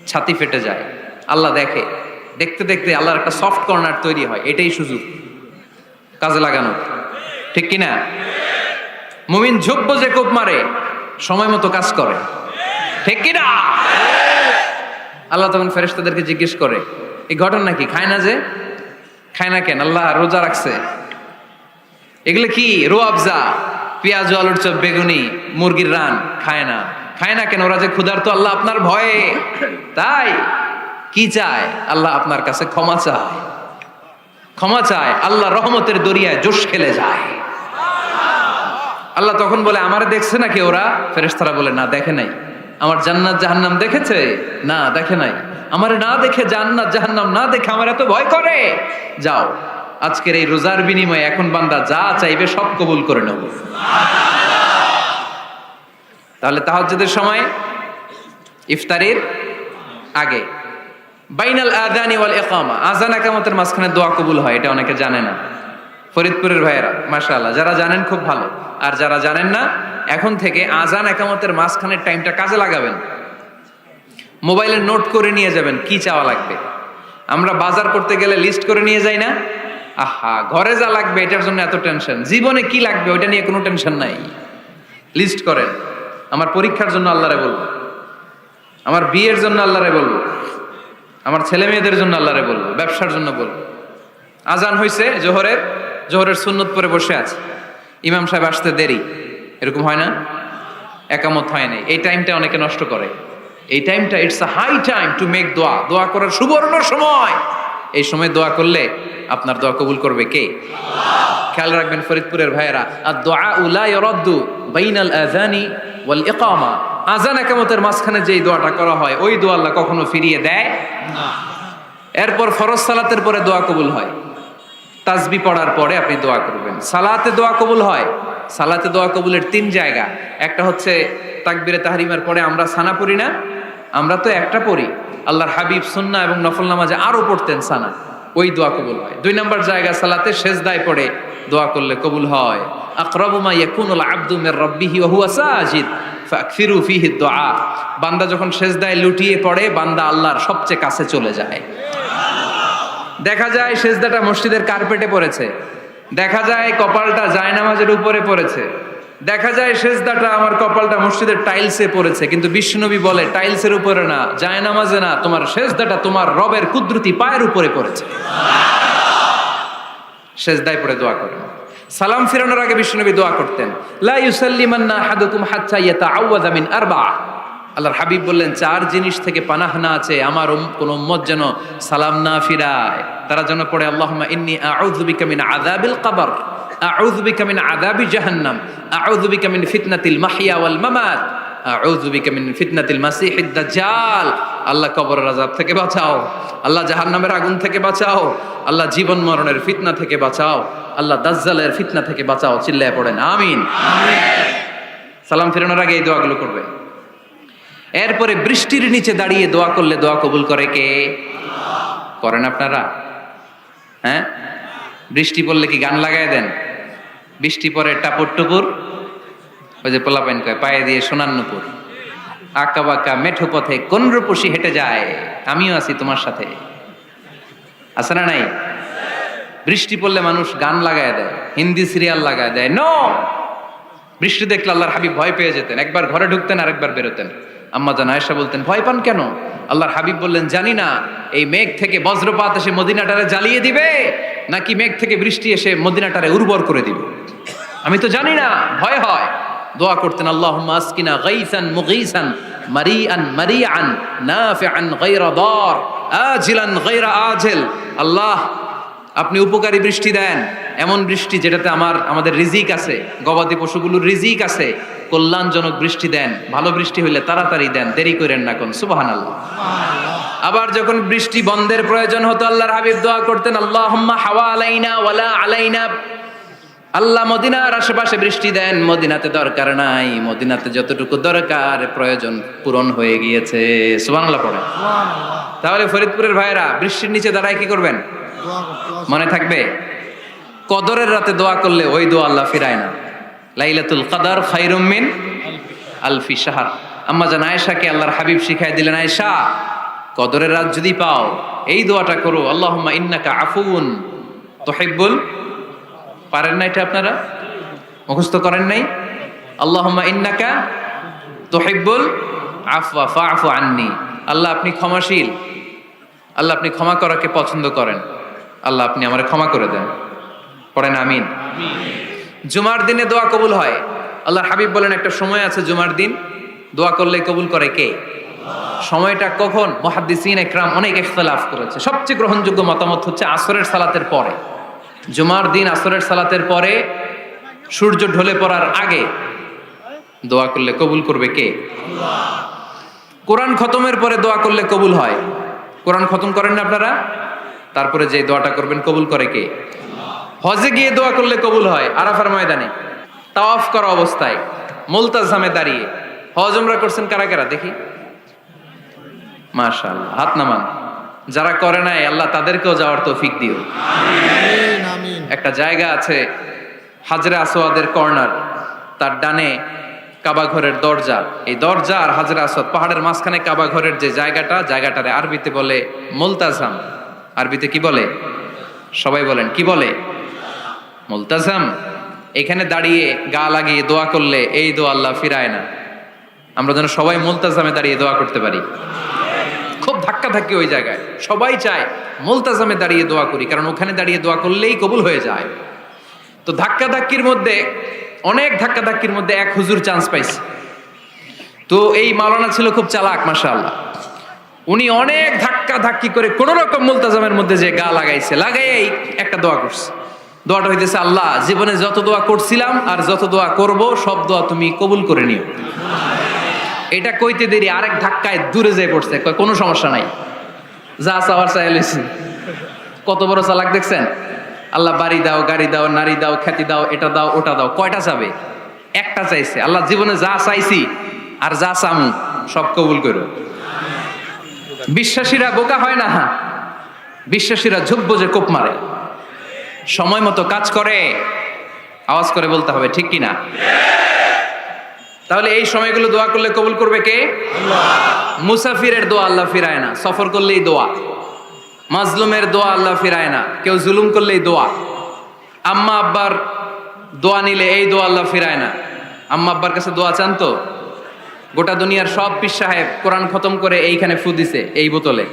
ছাতি ফেটে যায়। আল্লাহ দেখে, দেখতে দেখতে আল্লাহর একটা সফট কর্নার তৈরি হয়। এটাই সুযোগ কাজে লাগানো, ঠিক কিনা? মুমিন ঝুঁকবো যে কোপ মারে, সময় মতো কাজ করে, ঠিক কিনা? আল্লাহ তখন ফেরেশতাদেরকে জিজ্ঞেস করে, এই ঘটনা কি? খায় না যে? খায় না কেন? আল্লাহ রোজা রাখছে। এগুলো কি? রোয়াবজা, পেঁয়াজ, আলুর চপ, বেগুনি, মুরগির রান, খায় না। খায় না কেন? ওরা যে ক্ষুধার্ত, আল্লাহ আপনার ভয়ে। তাই কি চায়? আল্লাহ আপনার কাছে ক্ষমা চায়, ক্ষমা চায়। আল্লাহ রহমতের দরিয়ায় জোশ খেলে যায়। আল্লাহ তখন বলে, আমারে দেখছে নাকি ওরা? ফেরেশতারা বলে, না দেখে নাই। আমার জান্নাত জাহান্নাম দেখেছে? না, দেখে নাই। আমার না দেখে জান্নাত জাহান্নাম না দেখে আমার এত ভয় করে। যাও, আজকের এই রোজার বিনিময়ে এখন বান্দা যা চাইবে সব কবুল করে নেব। তাহলে তাহাজ্জুদের সময় ইফতারের আগে বাইনাল আযানি ওয়াল ইকামা, আযান ইকামতের মাঝখানে দোয়া কবুল হয়, এটা অনেকে জানে না। ফরিদপুরের ভাইয়েরা মাশাআল্লাহ, যারা জানেন খুব ভালো, আর যারা জানেন না এখন থেকে আযান ইকামতের মাঝখানের টাইমটা কাজে লাগাবেন। মোবাইলে নোট করে নিয়ে যাবেন কি চাওয়া লাগবে। আমরা বাজার করতে গেলে লিস্ট করে নিয়ে যাই না? আহা, ঘরে যা লাগবে এটার জন্য এত টেনশন, জীবনে কি লাগবে ওইটা নিয়ে কোনো টেনশন নাই। লিস্ট করেন। আমার পরীক্ষার জন্য আল্লাহরে বলবো, আমার বিয়ের জন্য আল্লাহরে বলবো, আমার ছেলে মেয়েদের জন্য আল্লাহরে বলবো, ব্যবসার জন্য বলবো। আজান হয়েছে জোহরের সুন্নত পরে বসে আছে, ইমাম সাহেব আসতে দেরি, এরকম হয় না? একামত হয় নাই, এই টাইমটা অনেকে নষ্ট করে। এই টাইমটা it's a high time to make দোয়া, দোয়া করার সুবর্ণ সময়। এই সময় দোয়া করলে আপনার দোয়া কবুল করবে কে? খেয়াল রাখবেন ফরিদপুরের ভাইয়েরা, আর দোয়া লা ইরাদ্দু বাইনাল আযানি ওয়াল ইকামা, আযান ইকামতের মাঝখানে যেই দোয়াটা করা হয় ওই দোয়া আল্লাহ কখনো ফিরিয়ে দেয় না। এরপর ফরজ সালাতের পরে দোয়া কবুল হয়, তাসবিহ পড়ার পরে আপনি দোয়া করবেন। সালাতে দোয়া কবুল হয়, সালাতে দোয়া কবুলের 3 জায়গা। একটা হচ্ছে তাকবীরে তাহরিমার পরে আমরা সানা পড়ি না, আমরা তো একটা পড়ি, আল্লাহর হাবিব সুন্নাহ এবং নফল নামাজে আরো পড়তেন সানা, ওই দোয়া কবুল হয়। 2 নম্বর জায়গা সালাতে সেজদায় পড়ে দোয়া করলে কবুল হয়। আকরাবু মা ইয়াকুনুল আবদু মির রাব্বিহি ওয়া হুয়া সাজিদ ফাকসিরু ফীহি দুআ, বান্দা যখন সেজদায় লুটিয়ে পড়ে বান্দা আল্লাহর সবচেয়ে কাছে চলে যায়। দেখা যায় সেজদাটা মসজিদের কার্পেটে পড়েছে, দেখা যায় কপালটা জায়নামাজের উপরে পড়েছে, দেখা যায় সেজদাটা আমার কপালটা মসজিদের টাইলসে পড়েছে, কিন্তু বিশ্বনবী বলে টাইলসের উপরে না, জায়নামাজে না, তোমার সেজদাটা তোমার রবের কুদরতি পায়ের উপরে পড়েছে। সেজদায় পড়ে দোয়া করেন। সালাম ফিরানোর আগে বিশ্বনবী দোয়া করতেন, লা ইউসাল্লিমান্না আহাদুকুম হাত্তা ইয়াতাআওয়াযা মিন আরবা। আল্লাহর হাবিব বললেন 4 জিনিস থেকে পানাহ না আছে আমার কোন উম্মত যেন সালাম না ফিরায়। তারা যেন পড়ে আল্লাহুম্মা ইন্নী আউযু বিকা মিন আযাবিল কবর, আউযু বিকা মিন আযাবি জাহান্নাম, আউযু বিকা মিন ফিতনাতিল মাহইয়া ওয়াল মামাত, আউযু বিকা মিন ফিতনাতিল মাসিহিদ দাজ্জাল। আল্লাহ কবরের আযাব থেকে বাঁচাও, আল্লাহ জাহান্নামের আগুন থেকে বাঁচাও, আল্লাহ জীবন মরণের ফিতনা থেকে বাঁচাও, আল্লাহ দাজ্জালের ফিতনা থেকে বাঁচাও। চিল্লায়ে পড়েন আমিন। সালাম ফিরানোর আগে এই দোয়াগুলো করবেন। এরপরে বৃষ্টির নিচে দাঁড়িয়ে দোয়া করলে দোয়া কবুল করে কে? করেন আপনারা? হ্যাঁ, বৃষ্টি পড়লে কি গান লাগায় দেন? বৃষ্টি পরে টাপুর টুপুর, ওই যে পোলাপাইন কয় পায়ে দিয়ে সোনার নুপুর, আঁকা বাঁকা মেঠো পথে কোন রূপসী হেঁটে যায়, আমিও আছি তোমার সাথে, আছে না নাই? বৃষ্টি পড়লে মানুষ গান লাগায় দেয়, হিন্দি সিরিয়াল লাগায় দেয়। নো, বৃষ্টি দেখলে আল্লাহর হাবিব ভয় পেয়ে যেতেন, একবার ঘরে ঢুকতেন আর একবার বেরোতেন। আম্মা জান আয়েশা বলতেন, ভয় পান কেন? আল্লাহর হাবিব বললেন, জানি না এই মেঘ থেকে বজ্রপাত এসে মদিনাটারে জ্বালিয়ে দিবে নাকি মেঘ থেকে বৃষ্টি এসে মদিনাটারে উর্বর করে দিবে, আমি তো জানি না, ভয় হয়। দোয়া করতেন, আল্লাহুম্মা আসকিনা গাইসান মুগীসান মারিআন মারিআন নাফিআন গায়রা দার আজিলান গায়রা আজিল। আল্লাহ, আপনি উপকারী বৃষ্টি দেন, এমন বৃষ্টি যেটাতে আমাদের রিজিক আছে, গবাদি পশুগুলোর রিজিক আছে, কল্যাণজনক বৃষ্টি দেন, ভালো বৃষ্টি হইলে তাড়াতাড়ি দেন, দেরি করেন না কোন। সুবহানাল্লাহ। আবার যখন বৃষ্টি বন্ধের প্রয়োজন হতো আল্লাহর হাবিব দোয়া করতেন, আল্লাহুম্মা হাওয়া আলাইনা ওয়ালা আলাইনা। আল্লাহ মদিনার আশেপাশে বৃষ্টি দেন, মদিনাতে দরকার নাই, মদিনাতে যতটুকু দরকার প্রয়োজন পূরণ হয়ে গিয়েছে। সুবহানাল্লাহ পড়েন। তাহলে ফরিদপুরের ভাইয়েরা বৃষ্টির নিচে দাঁড়ায় কি করবেন? মনে থাকবে কদরের রাতে দোয়া করলে ওই দোয়া আল্লাহ ফিরায় না। লাইলাতুল কদর খায়রুম মিন আলফি শাহর। আম্মা জান আয়েশাকে আল্লাহর হাবিব শিখাই দিলেন, আয়েশা কদরের রাত যদি পাও এই দোয়াটা করো, আল্লাহুম্মা ইন্নাকা আফুউন তুহিব্বুল, পারেন না এটা আপনারা? মুখস্থ করেন নাই? আল্লাহুম্মা ইন্নাকা তুহিব্বুল আফওয়া ফাআফু আন্নি। আল্লাহ আপনি ক্ষমাশীল, আল্লাহ আপনি ক্ষমা করাকে পছন্দ করেন, আল্লাহ আপনি আমারে ক্ষমা করে দেন। পড়েন আমিন। জুমার দিনে দোয়া কবুল হয়। আল্লাহর হাবিব বলেন একটা সময় আছে জুমার দিন দোয়া করলে কবুল করে কে? সময়টা কখন? মুহাদ্দিসিন ইকরাম অনেক ইখতিলাফ করেছে, সবচেয়ে গ্রহণযোগ্য মতামত হচ্ছে আসরের সালাতের পরে। জুমার দিন আসরের সালাতের পরে সূর্য ঢলে পড়ার আগে দোয়া করলে কবুল করবে কে? কোরআন খতমের পরে দোয়া করলে কবুল হয়। কোরআন খতম করেন না আপনারা? তারপরে যে দোয়াটা করবেন কবুল করে কে? হজে গিয়ে দোয়া করলে কবুল হয়, আরাফার ময়দানে তাওয়াফ করা অবস্থায় মুলতাজামে দাঁড়িয়ে। হজ উমরা করছেন কারা কারা দেখি? মাশাআল্লাহ, হাত নামান। যারা করে নাই আল্লাহ তাদেরকেও যাওয়ার তৌফিক দিও। একটা জায়গা আছে হাজরে আসওয়াদের কর্নার, তার ডানে কাবা ঘরের দরজা। এই দরজা আর হাজরে আসওয়াদ পাহাড়ের মাঝখানে কাবা ঘরের যে জায়গাটারে আরবিতে বলে মুলতাজাম। আরবিতে কি বলে? সবাই বলেন, কি বলে? মুলতাজাম। এখানে দাঁড়িয়ে গা লাগিয়ে দোয়া করলে এই দোয়া আল্লাহ ফিরায় না। আমরা যেন সবাই মুলতাজামে দাঁড়িয়ে দোয়া করতে পারি। খুব ধাক্কা ধাক্কি ওই জায়গায়, সবাই চায় মুলতাজামে দাঁড়িয়ে দোয়া করি, কারণ ওখানে দাঁড়িয়ে দোয়া করলেই কবুল হয়ে যায়। তো ধাক্কা ধাক্কির মধ্যে, অনেক ধাক্কা ধাক্কির মধ্যে এক হুজুর চান্স পাইছে। তো এই মাওলানা ছিল খুব চালাক, মাশাআল্লাহ। উনি অনেক ধাক্কা ধাক্কি করে কোন রকম মুলতাজামের মধ্যে যে গা লাগাইছে, লাগাইয়াই একটা দোয়া করছে। দোয়াটা হইতেছে, আল্লাহ জীবনে যত দোয়া করছিলাম আর যত দোয়া করব সব দোয়া তুমি কবুল করে নিও। এটা কইতে দেরি আরেক ধাক্কায় দূরে যেয়ে পড়ছে, কোনো সমস্যা নাই, যা চাওয়ার চাই লইছি। কত বড় চালাক দেখছেন? আল্লাহ বাড়ি দাও, গাড়ি দাও, নারী দাও, খ্যাতি দাও, এটা দাও, ওটা দাও। কয়টা চাবে? একটা চাইছে। আল্লাহ জীবনে যা চাইছি আর যা চামু সব কবুল করো। বিশ্বাসীরা বোকা হয় না, বিশ্বাসীরা ঝুব্ব যে কোপ মারে, সময় মতো কাজ করে। আওয়াজ করে বলতে হবে, ঠিক কিনা? তাহলে এই সময়গুলো দোয়া করলে কবুল করবে কে? আল্লাহ। মুসাফিরের দোয়া আল্লাহ ফিরায় না, সফর করলেই দোয়া। মাজলুমের দোয়া আল্লাহ ফিরায় না, কেউ জুলুম করলেই দোয়া। আম্মা আব্বার দোয়া নিলে এই দোয়া আল্লাহ ফিরায় না। আম্মা আব্বার কাছে দোয়া চান তো? গোটা দুনিয়ার সব পীর সাহেব কোরআন খতম করে এইখানে ফু দিছে এই বোতলে,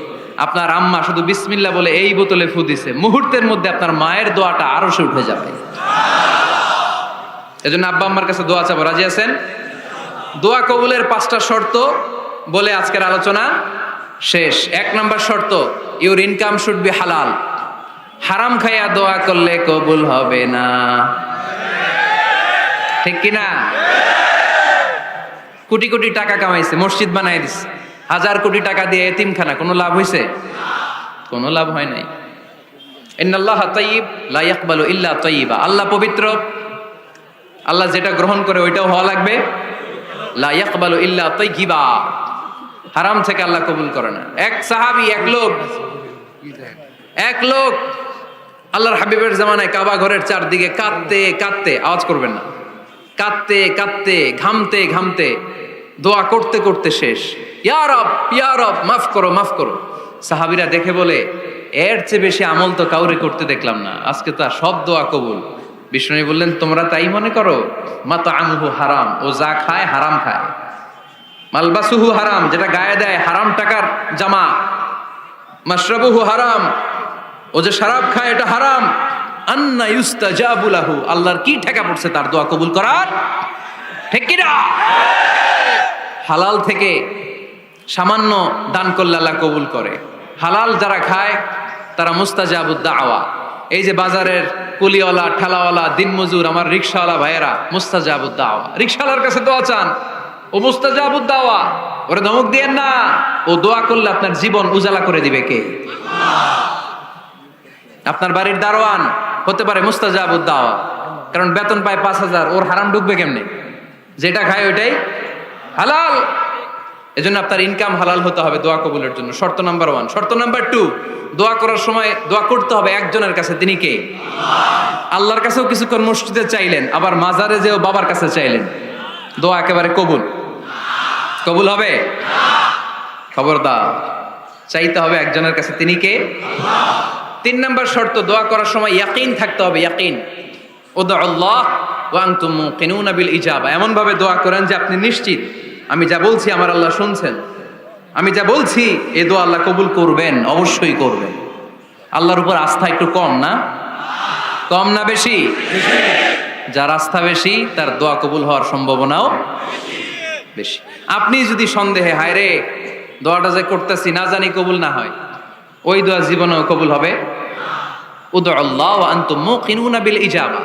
আপনার আম্মা শুধু বিসমিল্লাহ বলে এই বোতলে ফু দিছে, মুহূর্তের মধ্যে আপনার মায়ের দোয়াটা আরশে উঠে যাবে। এজন্য আব্বা আম্মার কাছে দোয়া চাবো, রাজি আছেন? দোয়া কবুলের 5টা শর্ত বলে আজকের আলোচনা শেষ। 1 নাম্বার শর্ত, ইউর ইনকাম শুড বি হালাল। হারাম খাইয়া দোয়া করলে কবুল হবে না, ঠিক কিনা? কোটি কোটি টাকা কামাইছে, মসজিদ বানাই দিছে, 1000 কোটি টাকা দিয়ে এতিমখানা, কোনো লাভ হয়েছে? কোনো লাভ হয় নাই। ইন্নাল্লাহা তাইয়্যিব লা ইয়াকবালু ইল্লা তাইয়্যিবা। আল্লাহ পবিত্র, আল্লাহ যেটা গ্রহণ করে ওইটাও হওয়া লাগবে। লা ইয়াকবালু ইল্লা তাইয়্যিবা। হারাম থেকে আল্লাহ কবুল করে না। এক সাহাবী, এক লোক আল্লাহর হাবিবের জামানায় কাবা ঘরের চারদিকে কাঁদতে কাঁদতে, আওয়াজ করবেন না, কাঁদতে কাঁদতে, ঘামতে ঘামতে, দোয়া করতে করতে শেষ। ইয়া রব, ইয়া রব, মাফ করো, মাফ করো। সাহাবীরা দেখে বলে, এর চেয়ে বেশি আমল তো কাউরে করতে দেখলাম না, আজকে তার সব দোয়া কবুল। বিষ্ণু বললেন, তোমরা তাই মনে করো? মাতআমুহু হারাম, ও যা খায় হারাম খায়। মালবাসুহু হারাম, যেটা গায়ে দেয় হারাম টাকার জামা। মাশরাবুহু হারাম, ও যে শরাব খায় এটা হারাম। আন্না ইউস্তাজাবু লাহু, আল্লাহর কি ঠেকা পড়ছে তার দোয়া কবুল করার, ঠিক কি না? হালাল থেকে সামান্য দান করলে আল্লাহ কবুল করে। হালাল যারা খায় তারা মুস্তাজাবুদ দাওয়া। এই যে বাজারের কুলিওয়ালা, ঠেলাওয়ালা, দিনমজুর, আমার রিকশাওয়ালা ভাইয়েরা, মুস্তাজাবুদ দাওয়া। রিকশাওয়ালার কাছে দোয়া চান, ও মুস্তাজাবুদ দাওয়া, ওরে ধমক দিয়েন না। ও দোয়া করলে আপনার জীবন উজালা করে দিবে কে? আপনার বাড়ির দারোয়ান হতে পারে মুস্তাজাবুদ দাওয়া, কারণ বেতন পায় 5000, ওর হারাম ঢুকবে কেমনে? যেটা খায় ওইটাই হালাল। এজন্য আপনার ইনকাম হালাল হতে হবে দোয়া কবুলের জন্য। শর্ত নাম্বার 1। শর্ত নাম্বার 2, দোয়া করার সময় দোয়া করতে হবে একজনের কাছে, তিনি কে? আল্লাহর কাছেও কিছুক্ষণ মসজিদে চাইলেন, আবার মাজারে যেও বাবার কাছে চাইলেন, দোয়া একেবারে কবুল? কবুল হবে? খবরদার, চাইতে হবে একজনের কাছে, তিনি কে? 3 নাম্বার শর্ত, দোয়া করার সময় ইয়াকিন থাকতে হবে। ইয়াকিন, উদউল্লাহ ওয়া আনতুম মুকিনুনা বিল ইজাবা। এমন ভাবে দোয়া করেন যে আপনি নিশ্চিত আমি যা বলছি আমার আল্লাহ শুনছেন, আমি যা বলছি এই দোয়া আল্লাহ কবুল করবেন, অবশ্যই করবেন। আল্লাহর উপর আস্থা একটু কম না? কম না বেশি? যার আস্থা বেশি তার দোয়া কবুল হওয়ার সম্ভাবনাও বেশি। আপনি যদি সন্দেহে, হায় রে দোয়াটা যে করতেছি না জানি কবুল না হয়, ওই দোয়া জীবনেও কবুল হবে? উদউল্লাহ ওয়া আনতুম মুকিনুনা বিল ইজাবা।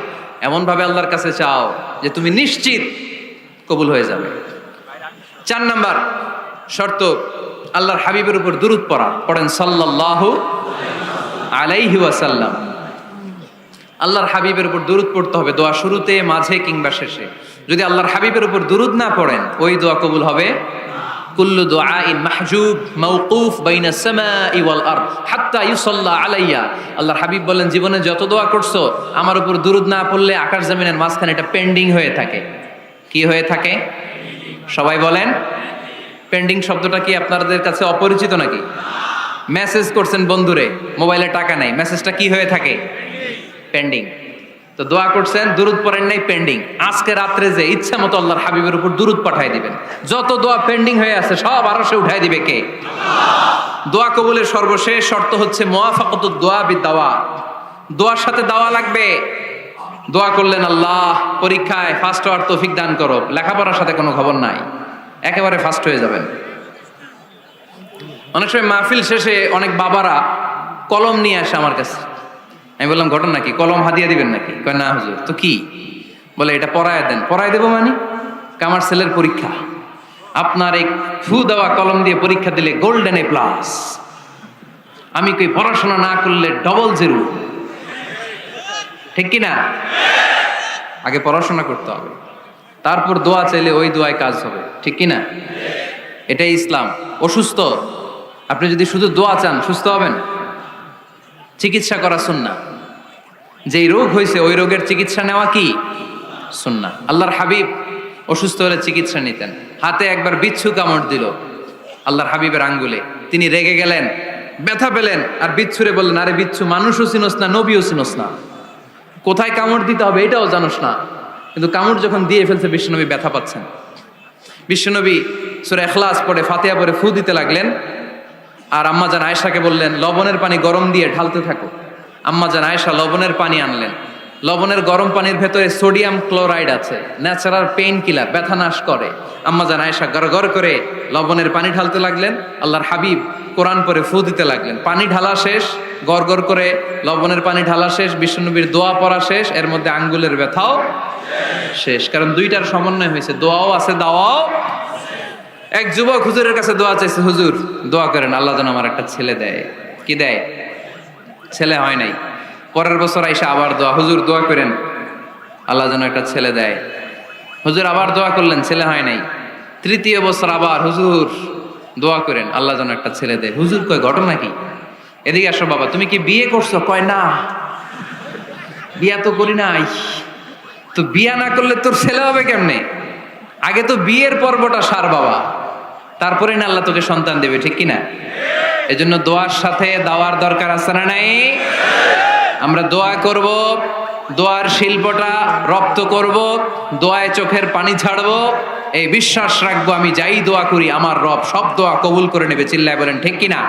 এমন ভাবে আল্লাহর কাছে চাও যে তুমি নিশ্চিত কবুল হয়ে যাবে। 4 নাম্বার, শর্ত আল্লাহর হাবিবের উপর দুরূদ পড়া। পড়েন সাল্লাল্লাহু আলাইহি ওয়াসাল্লাম। আল্লাহর হাবিবের উপর দুরূদ পড়তে হবে দোয়া শুরুতে, মাঝে কিংবা শেষে। যদি আল্লাহর হাবিবের উপর দুরূদ না পড়েন ওই দোয়া কবুল হবে। কুল্লু দুআইন মাহজুব মাওকুফ বাইনা সামাই ওয়াল আরদ হাত্তা ইউসাল্লা আলাইয়া। আল্লাহর হাবিব বলেন, জীবনে যত দোয়া করছো আমার উপর দুরূদ না পড়লে আকাশ জমিনের মাঝখানে এটা পেন্ডিং হয়ে থাকে। কি হয়ে থাকে? সবাই বলেন। পেন্ডিং শব্দটা কি আপনাদের কাছে অপরিচিত নাকি? মেসেজ করছেন বন্ধুরে, মোবাইলে টাকা নাই, মেসেজটা কি হয়ে থাকে? পেন্ডিং। তো দোয়া করছেন, দুরূদ পড়েন নাই, পেন্ডিং। আজকে রাত্রে যে ইচ্ছা মতো আল্লাহর হাবিবের উপর দুরূদ পাঠায় দিবেন। যত দোয়া পেন্ডিং হয়ে আছে সব আরশে উঠায় দিবে কে? দোয়া কবুলের সর্বশেষ শর্ত হচ্ছে মুওয়াফাকাতুদ দোয়া বিদ-দাওয়া। দোয়ার সাথে দাওয়া লাগবে। দোয়া করলেন, আল্লাহ পরীক্ষায় ফার্স্ট হওয়ার তৌফিক দান করো, লেখাপড়ার সাথে কোনো খবর নাই, একেবারে ফার্স্ট হয়ে যাবেন। অনেক সময় মাহফিল শেষে অনেক বাবারা কলম নিয়ে আসে আমার কাছে। আমি বললাম, ঘটনা কি? কলম হাদিয়া দিবেন নাকি? কয় না হুজুর। তো কি? বলে এটা পড়ায় দেন। পড়ায় দেবো মানে? আমার ছেলের পরীক্ষা, আপনার এই ফু দেওয়া কলম দিয়ে পরীক্ষা দিলে গোল্ডেন এ প্লাস। আমি কই পড়াশোনা না করলে ডবল জিরো। ঠিক কি না? আগে পড়াশোনা করতে হবে, তারপর দোয়া চাইলে ওই দোয়ায় কাজ হবে। ঠিক কি না? এটাই ইসলাম। অসুস্থ আপনি যদি শুধু দোয়া চান সুস্থ হবেন? চিকিৎসা করা সুন্নাহ। যেই রোগ হয়েছে ওই রোগের চিকিৎসা নেওয়া কি সুন্নাহ। আল্লাহর হাবিব অসুস্থ হলে চিকিৎসা নিতেন। হাতে একবার বিচ্ছু কামড় দিল আল্লাহর হাবিবের আঙ্গুলে, তিনি রেগে গেলেন, ব্যথা পেলেন, আর বিচ্ছুরে বললেন, আরে বিচ্ছু, মানুষও চিনোস না, নবীও চিনোস না, কোথায় কামড় দিতে হবে এটাও জানোস না। কিন্তু কামড় যখন দিয়ে ফেলছে বিশ্বনবী ব্যথা পাচ্ছেন। বিশ্বনবী সূরা ইখলাস পড়ে ফাতিহা পড়ে ফু দিতে লাগলেন। আর আম্মাজান আয়েশাকে বললেন, লবণের পানি গরম দিয়ে ঢালতে থাকো। আম্মাজান আয়েশা লবণের পানি আনলেন। লবণের গরম পানির ভেতরে সোডিয়াম ক্লোরাইড আছে, ন্যাচারাল পেইন কিলার, ব্যথা নাশ করে। আম্মাজান আয়েশা গড়গড় করে লবণের পানি ঢালতে লাগলেন। আল্লাহর হাবিব কোরআন পরে ফু দিতে লাগলেন। পানি ঢালা শেষ, গড়গড় করে লবণের পানি ঢালা শেষ, বিশ্বনবীর দোয়া পড়া শেষ, এর মধ্যে আঙ্গুলের ব্যথাও শেষ। কারণ দুইটার সমন্বয় হয়েছে, দোয়াও আছে, দাওয়াও। এক যুবক হুজুরের কাছে দোয়া চাইছে, হুজুর দোয়া করেন আল্লাহ যেন আমার একটা ছেলে দেয়। কি দেয়? ছেলে হয় নাই। পরের বছর আইসা আবার দোয়া, হুজুর দোয়া করেন আল্লাহ যেন একটা ছেলে দেয়। হুজুর আবার দোয়া করলেন, ছেলে হয় নাই। তৃতীয় বছর আবার, হুজুর দোয়া করেন আল্লাহ যেন একটা ছেলে দেয়। হুজুর কয়, ঘটনা কি? এদিকে আসো বাবা, তুমি কি বিয়ে করছো? কয় না, বিয়া তো করি নাই। তো বিয়া না করলে তোর ছেলে হবে কেমনে? আগে তো বিয়ের পর্বটা সার বাবা, তারপরে না আল্লাহ তোকে সন্তান দেবে। ঠিক কিনা? এজন্য দোয়ার সাথে দাওয়ার দরকার আছে না নাই? আমরা দোয়া করব, দোয়ার শিল্পটা রপ্ত করব, দোয়ায় চোখের পানি ছাড়বো, এই বিশ্বাস রাখবো আমি যাই দোয়া করি আমার রব সব দোয়া কবুল করে নেবে। চিল্লায় বলেন ঠিক কিনা?